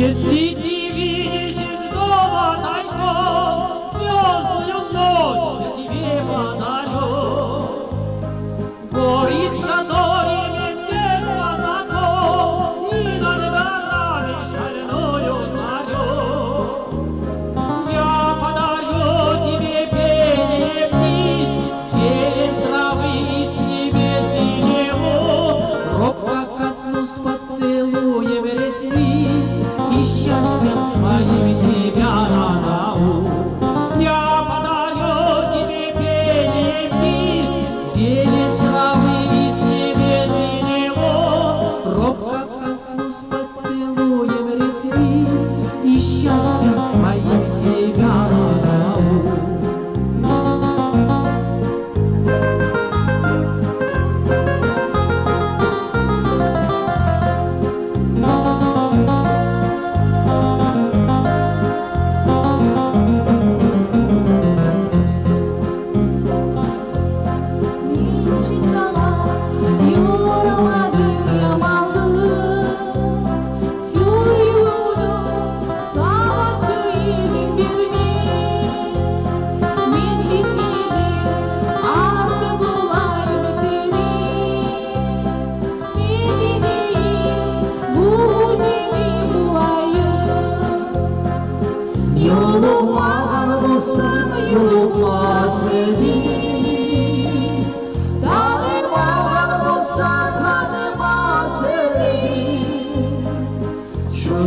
Если ты видишь из дома тайком звездную ночь, я тебе подарю. Гори с которыми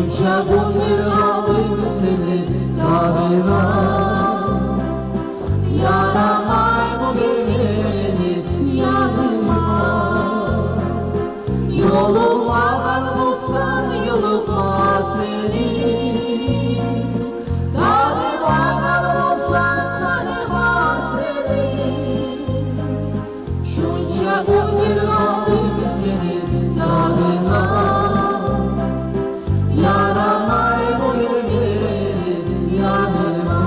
Şunca günler aldım seni sahına. Yaramay bu beni yanıma. Yoluma kalmışsan yoluma seni. Tanıma kalmışsan tanıma seni. Şunca günler aldım seni sahına. Yaramay bu beni yanıma.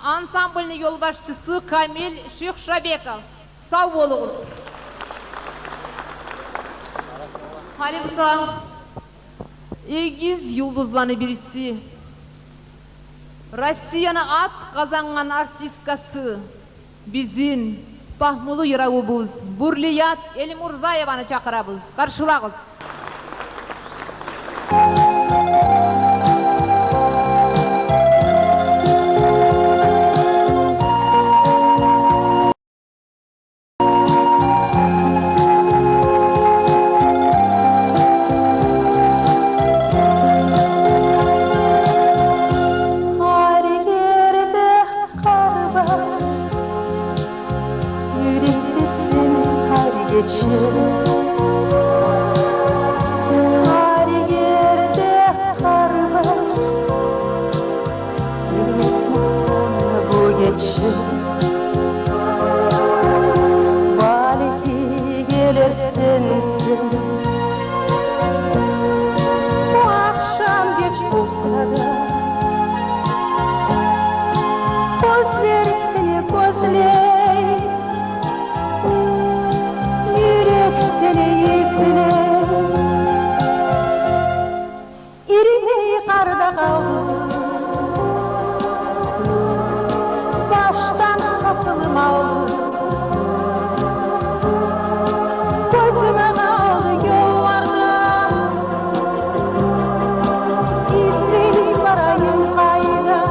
Ансамбльный yol başçısı Kamil Şıkşabekov. Sağ olunuz. Halimsa egiz yıldızlanı birisi. Rossiyana at kazangan artistkası. Bizim Bahmulu yıravubuz Burliyat Elimurzayevanı çakırabız. Karşılağız. Her yerde kar var, yüreklisin her gece. Her yerde kar var, bilmezsin bu gece. Valide gelirsin sen, bu akşam geç olsa da. Gözler seni gözler, yürek seni izler. İrimeyi karda kaldı, baştan katılım aldı. Gözüme kaldı yollarda, izleyip varayım kayda.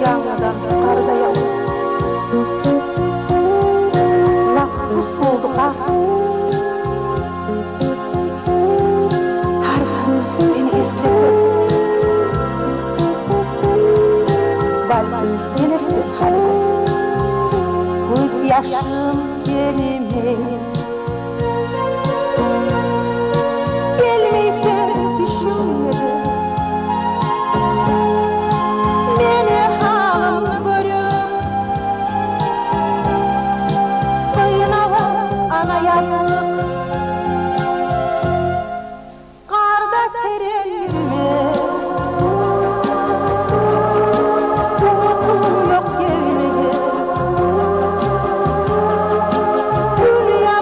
Yağmadan karda yağmur, mahpus oldu kar. Tarzan seni esletir, belki gelirsin hadi. Göz yaşım gelmez, gelmeysen düşünmedim. Beni halim görüp, kıyınava ana yazık. Karda seren yürüme, umutum yok gelmeye. Dünya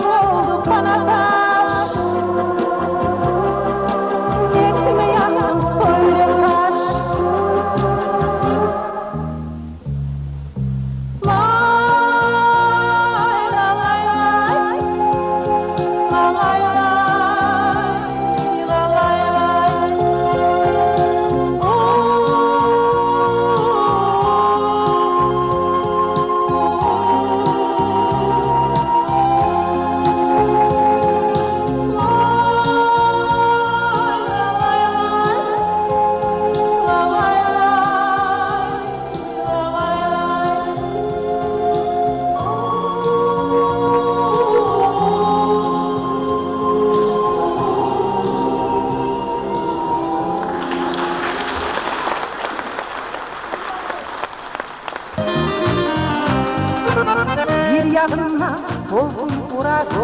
толқын ұрады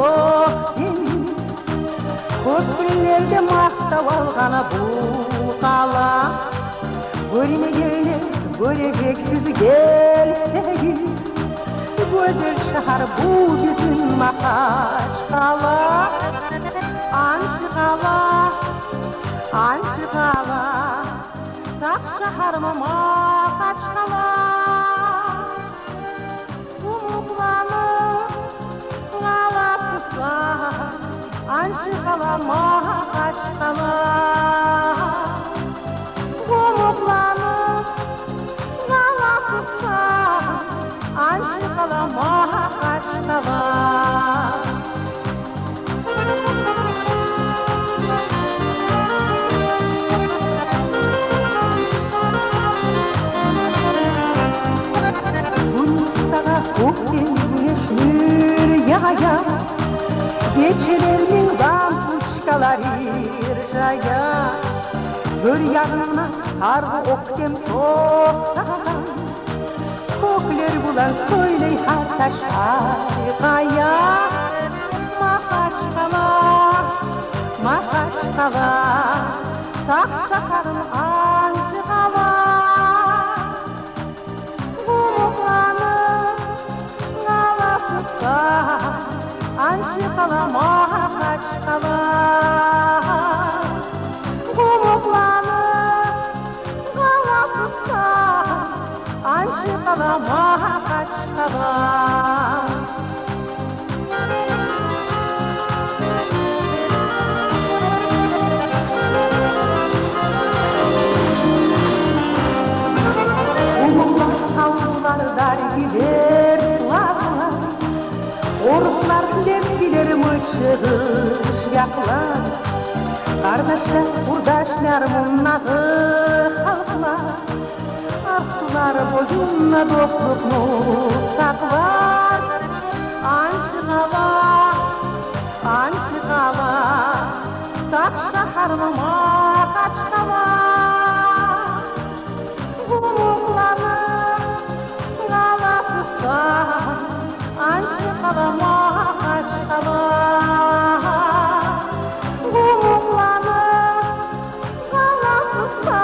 көпкелерді мақтап алғаны бұл қала көрмегенде көрегексіз келсегі көзі шахар бұл біздің мақаш қала аңшы қала сақ шахар мақаш қала Anşı kala mağaç kala Gomuklanıp kala kısa Anşı kala mağaç kala Bunsağa kokken güneşlür yağaya Gecelerinin lampuçkaları irjaya Gör yanına sargı oktem toqtagan Kokler bulan söyley hartaş aygaya Maqaç qala Saq şaharın anjı qala Gumuqlanıp qala tutsa Anşı qala maqaç qala Gumuqlanıp qala tutsa Anşı qala maqaç qala Dar gider tuğalar Oruslar tepkiler mıçığış yaklar Kardeşler, kurdaşlar munnağı halklar Arsular boyunla dostluk mutlaklar Anşı qala Saq şaharımı maqaç qala Anşı qala maqaç qala Gumuqlanıp qala tutsa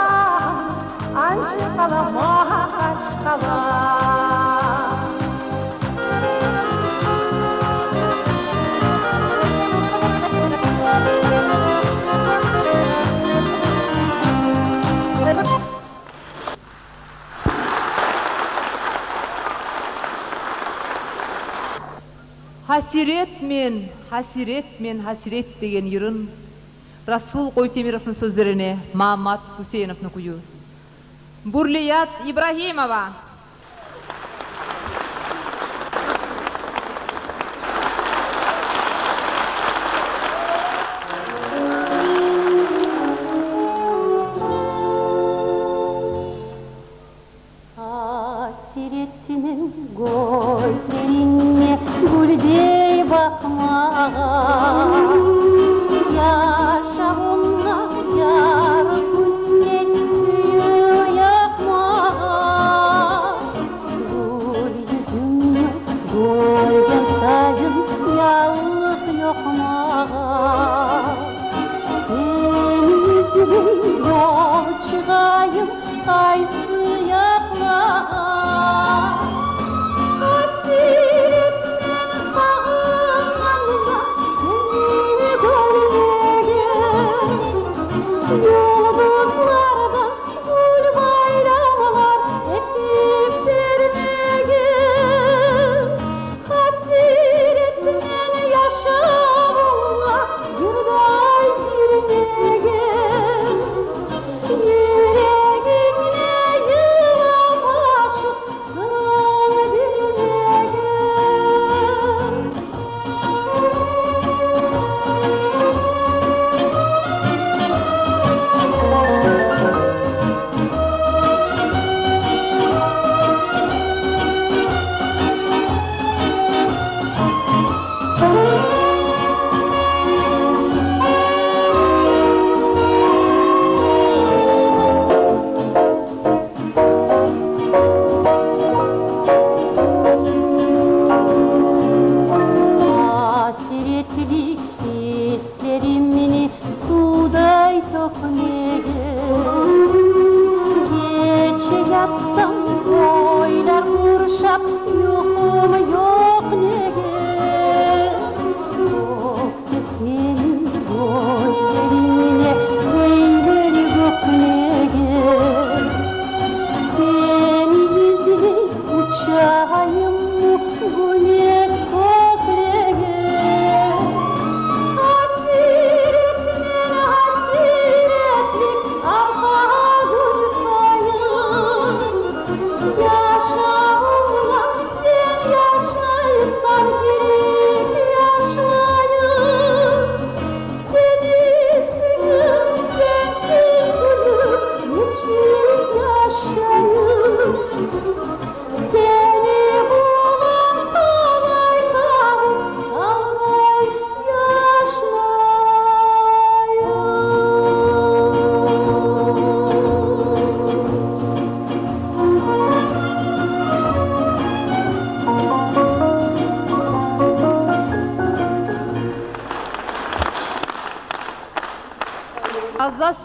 Anşı qala maqaç qala Hasiret men hasiret деген yırın Rasul Qoytemirov'un sözlerine Mamat Hüseynov'un kuyu Burliyat İbrahimova Hasretinin gözlerine Gülde bakmağa Yaşa onunla yar Kutlet suyu yakmağa Gül yüzünü Gülden sayın Yalnız yokmağa Sen yüzüne yol çıkayım Kaysı yakmağa Yıldızlardan gül bayramlar esip vermegin Hasretten yaşamına yurday girmegin Yüreğimle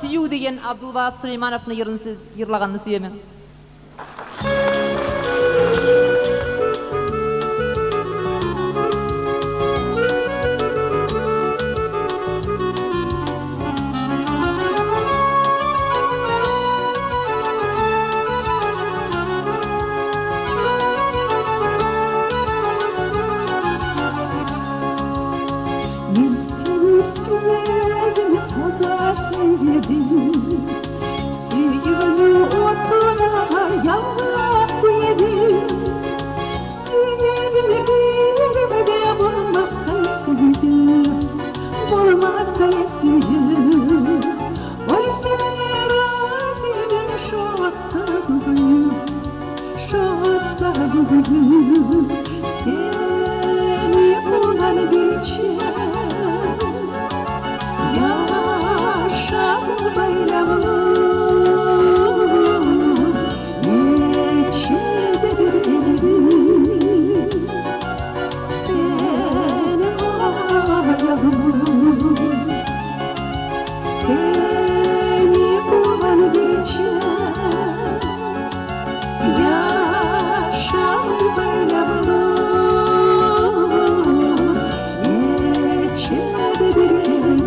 Süyü degen Abdulbaat Süleymanov'un yırını siz yırlaganını süyemen. Ben seni söyledim, taza söyledim. Suyunu otuna yağlak yedim. Söyledim bir de bulmazdan söyledim. Bulmazdan söyledim. Oy sevene razıyım şu hatta bugün. Şu hatta bugün. Seni olan biçim. Yaşam bayramı içindedir elim. Seni bayramı, seni bulan geçer. Yaşam bayramı içindedir elim.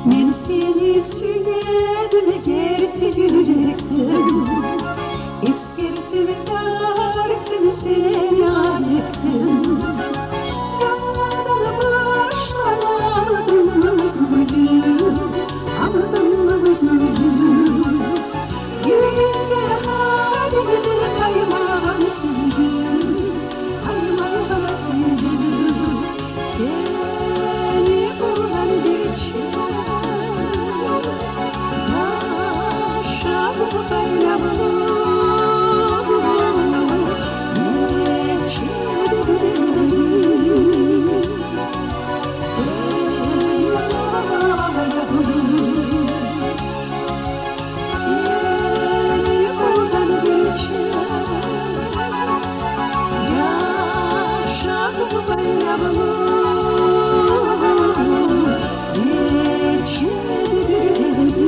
Ben seni söyledim gerçek yürekten. Esker sevdarsın seni ayettim. Yanlardan başlamadım gülüm, aldım gülüm. Yüreğimde halimde kaymayan sevgim, kaymayan sevgim. Seni bulan geçer. Yaşam bayramı içindedir elim. Seni bayramı, seni buradan geçer. Yaşam bayramı içindedir elim.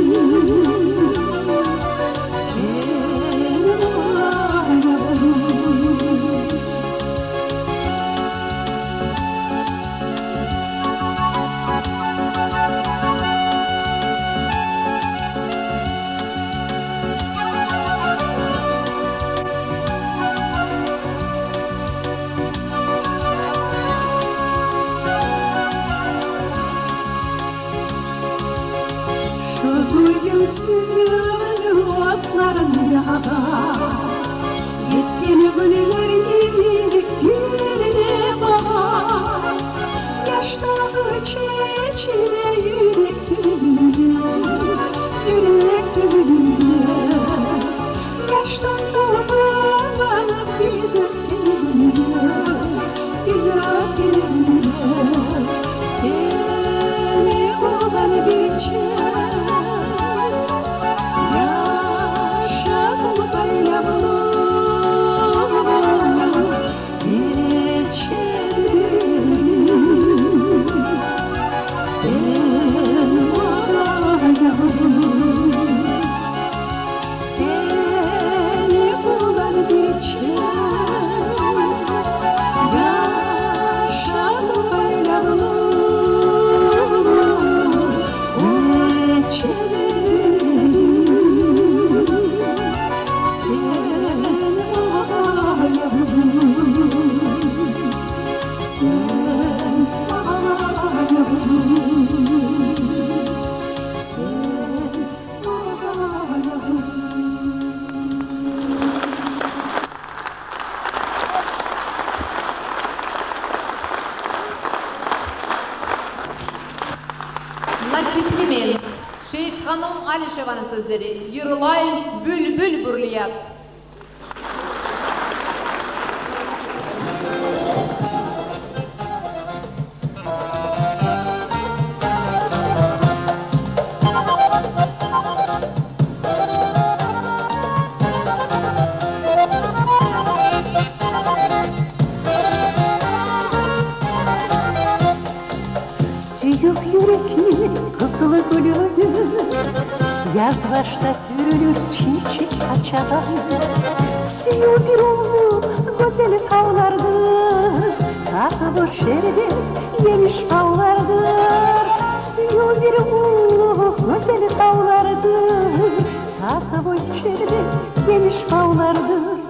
Şu göğsümün otlarında yetkin güller gibi yüreğine bahar. Yaşları çeçile yürek dönüyor, yürek dönüyor. Yaştan doğmaz biz öptürüyor, biz öptürüyor. Seni olan biçer. Yaşam bayramı geçer elim. Sen bayramı, seni bulan geçer. Yaşam bayramı geçer elim. Aba'nın sözleri, yırılay bülbül burluyat. Suyuk yürekli kızılı gülüm, yaz başta türülür çiçek açar. Suyu bir oldu güzel tavlardır, tatlı şerbet yemiş ballardır. Suyu bir oldu güzel tavlardır, tatlı şerbet yemiş ballardır.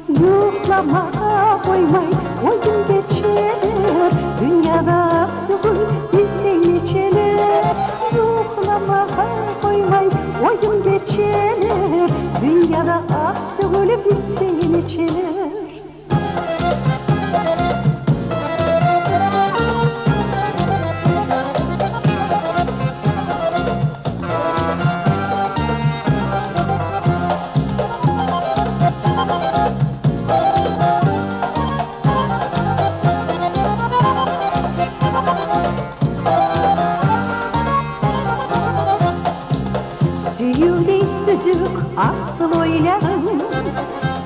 Yoklamağa koymay oyun geçer, dünyada astığı bizde geçer. Yoklamağa koymay oyun geçer, dünyada astığı bizde geçer. Süyüley süzük asıl oylarım,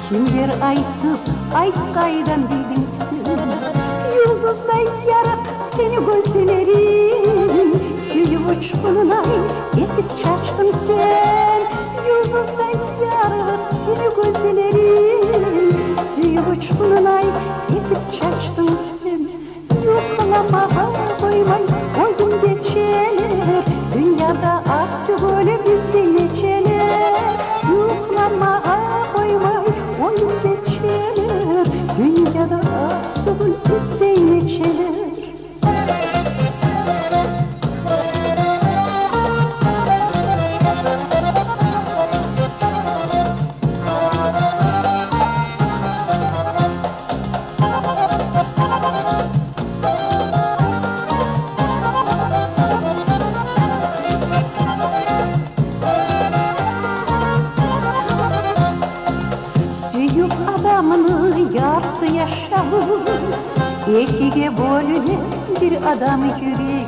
kimler aytıp aytkaydan bilginsin. Yıldızday yarat seni gözlerim, süyü uçkununay etip çaçtın sen. Yıldızday yarat seni gözlerim, süyü uçkununay etip çaçtın sen. Yoklamağa koymay oyun geçer, dünyada astı böyle bizde geçer. Yoklamağa koymay oyun geçer, dünyada astı böyle bizde geçer. Süyük adamını yardı yaşamı, ikiye bölünen bir adam yürek.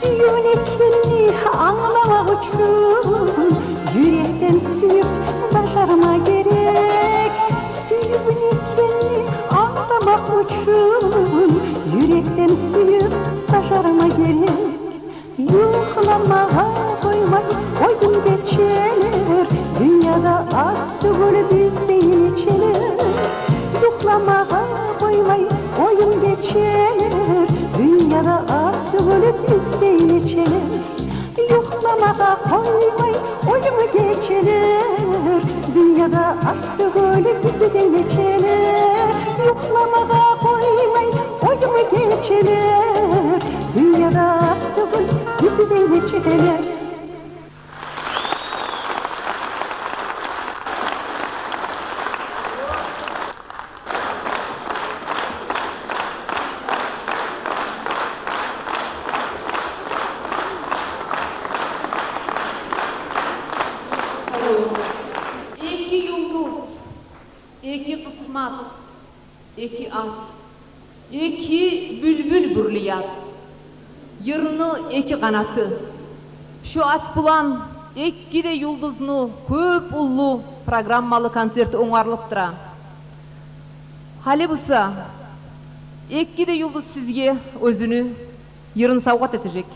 Suyun ekini anlamak için yürekten süyüp başarma gerek. Suyun ekini anlamak için yürekten süyüp başarma gerek. Yoklamağa koymay oyun geçer, dünyada astı böyle bizde geçer. Yoklamağa koymay oyun geçer, dünyada astı böyle bizde geçer. Yoklamağa koymay oyun geçer, dünyada astı böyle bizde geçer. Yoklamağa koymay oyun geçer, dünyada astı böyle bizde geçer. İki yıldız, iki kısmat, iki at, iki bülbül burluyat, yırını iki kanatı. Şu at bulan iki de yıldızını köp ullu programmalı konserti oңarılıp tura. Hali busa, iki de yıldız sizge özünü yırın savgat etecek.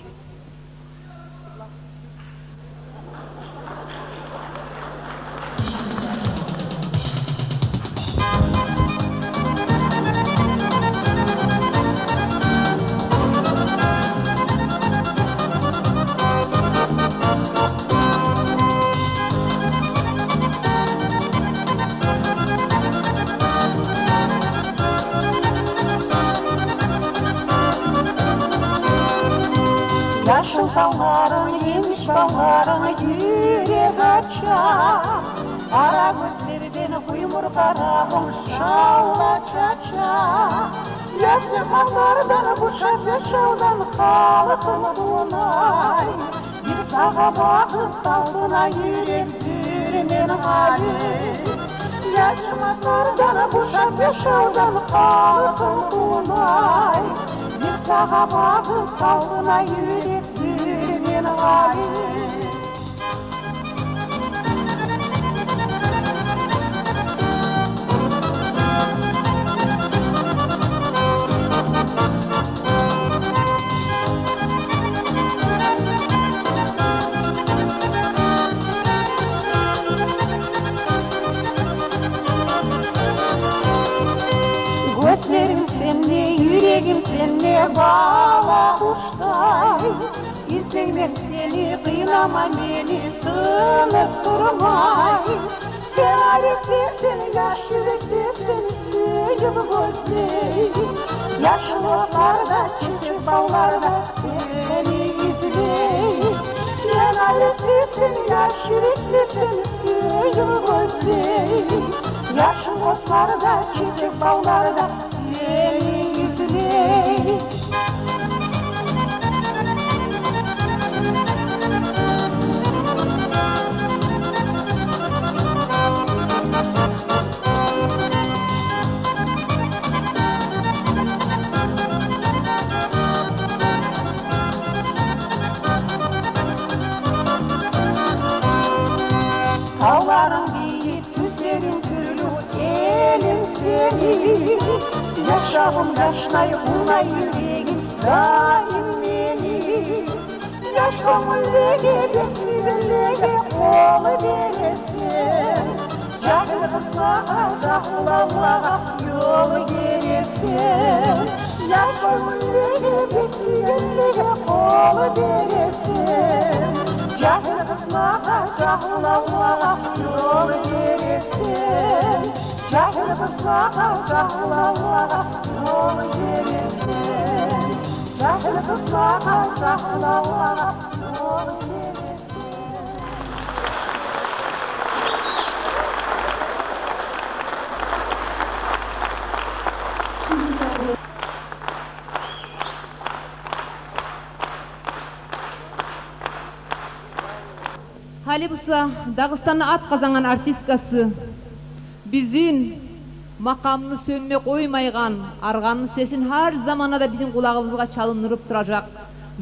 Yaşıl dağların, yemiş bağların yürek açar. Ara gözlerden kuyumur karabın şavla çaçar. Yaşlı mallardan bu şart yaşavdan kalıtımı dolunay. Bir sağa bakıp salsına yüreklerinin hali. Yaşamaklardan kuşak yaşaudan kalkın kulay. Bir sağa bakıp salsına yüreklerinin hali. Gözlerim senle, yüreğim senle bağla kuştay. İzlemek seni, kıynama beni, sığınıp durmay. Sen aletlersin, yaş yüreklersin, suyum gözleyim. Yaşlı otlarda, çiçek bağlarda seni izleyim. Sen aletlersin, yaş yüreklersin, suyum gözleyim. Yaşlı otlarda, çiçek bağlarda seni izleyim. Dağlarım büyük, güzelim gülüm, elim seni. Yaşamım yaşlayıp una yüreğim daim beni. Yaşamın lege, beklimin lege, kolu veresin. Cahil kızlara, cahılanlara yolu gelirsin. Yaşamın lege, beklimin lege, kolu veresin. Cahil kızlara, cahılanlara yol verirsin. Cahil kızlara, cahılanlara yol verirsin. Cahil kızlara, cahılanlara yol verirsin. Halbusa Dağıstan'ı at kazangan artistkası bizim makamını sönme koymaygan arganın sesin her zamana da bizim kulağımızga çalınırıp duracak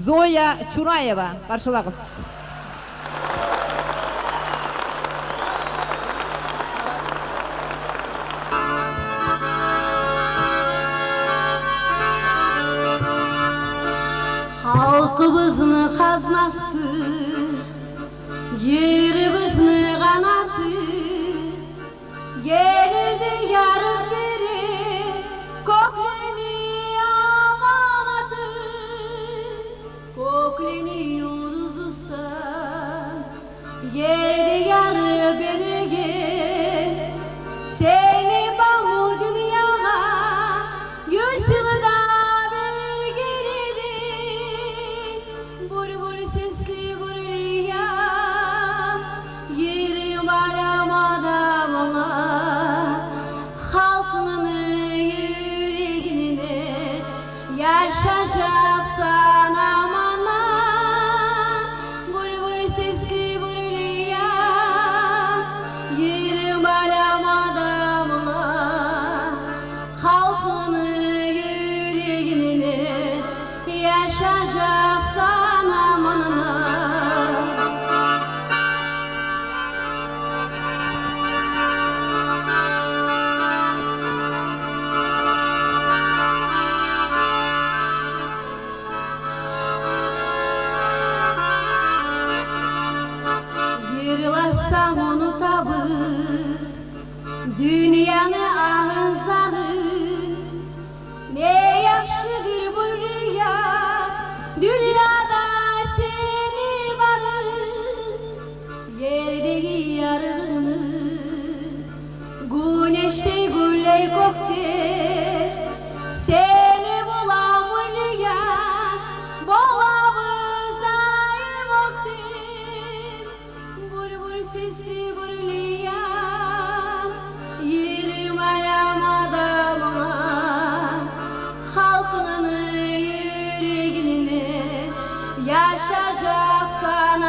Zoya Çurayeva karşılağız. Halkımızın kaznası, yerimizin kanatı, gelirdi yarın beri, kokleni amanatı, kokleni yoluzsa, gelirdi yarın beri gel, seni bağlı dünyaya, yüzyılda bir gelirdi, vur vur sesli vuruya, yerim aramadım ama, halkının yüreğine yaşayacaksan amana, vur vur sesli vuruya, yerim aramadım ama, halkının yüreğine yaşayacaksan amana. Yırlasam onu tabı, dünyanı ağızları, ne yaşlıdır bu rüya, dünyada seni varır, yerdeki yarını, güneşte güller koktu, seni bulan bu rüya, boğabıza yoktur, vur vur sesi vurluya, yerim aramadım ama, halkının yüreğine yaşayacaksan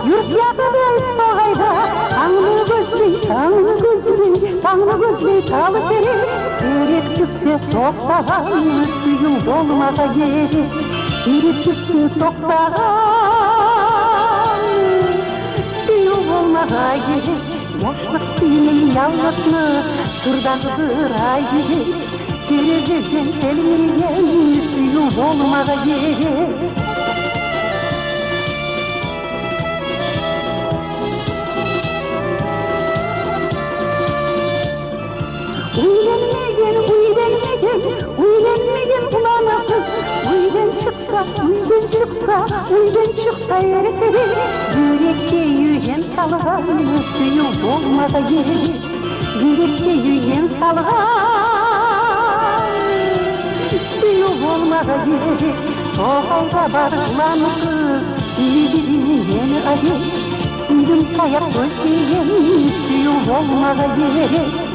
yurt yatıda İspağayda Tağını gözley talı seni Sürek çıksa toktağan suyun dolmağa yeri Sürek çıksa toktağan suyun olmağa yeri Yaşlık suyunun yalnızını şuradan kırayı Terezeden telmirgen suyun dolmağa yeri Uylenmegen ulanasız uydan çıksa erekleri Yürekte yüyen salgan suyu olmağa yeri Yürekte yüyen salgan suyu olmağa yeri Soğalda barıklanısız birbirini yeni ayı Suyun kayak gözleyen suyu olmağa yeri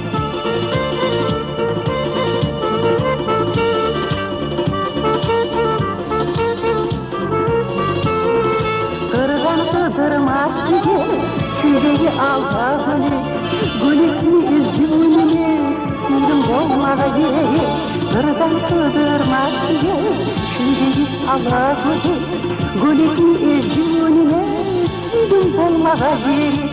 Kırdırmaz diye küreği alağını Gülüsünü üzümünü suyun olmağa yeri Kırdırmaz diye küreği alağını Gülüsünü üzümünü suyun olmağa yeri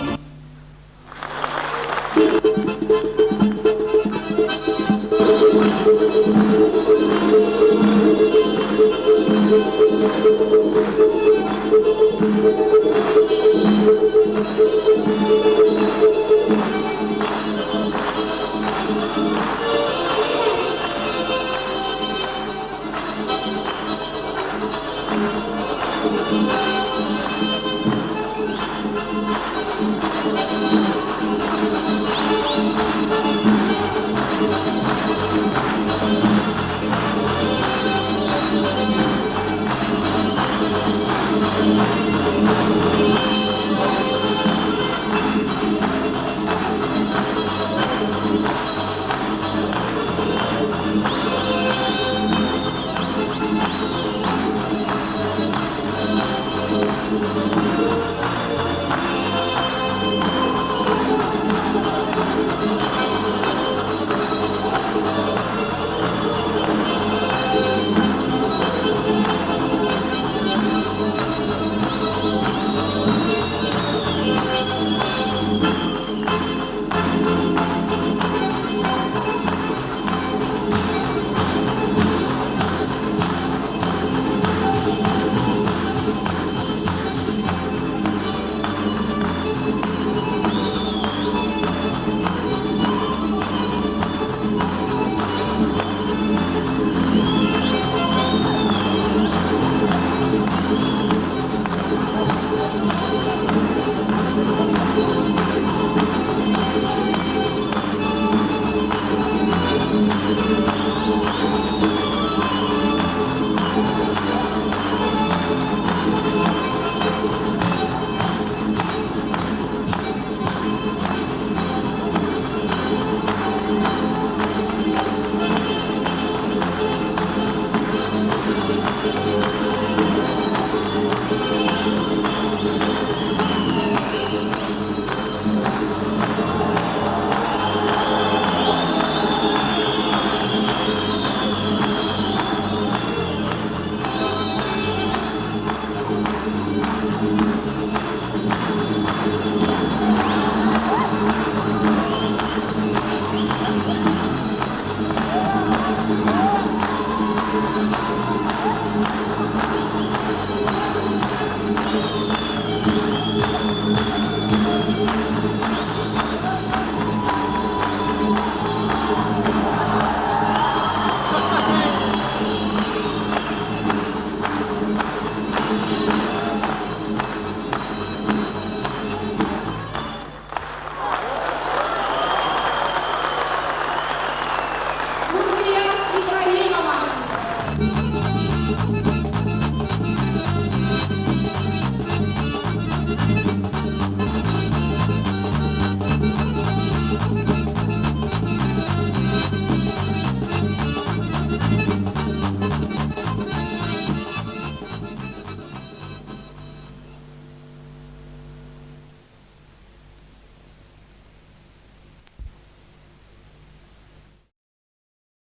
Nuriyat İbrahimova.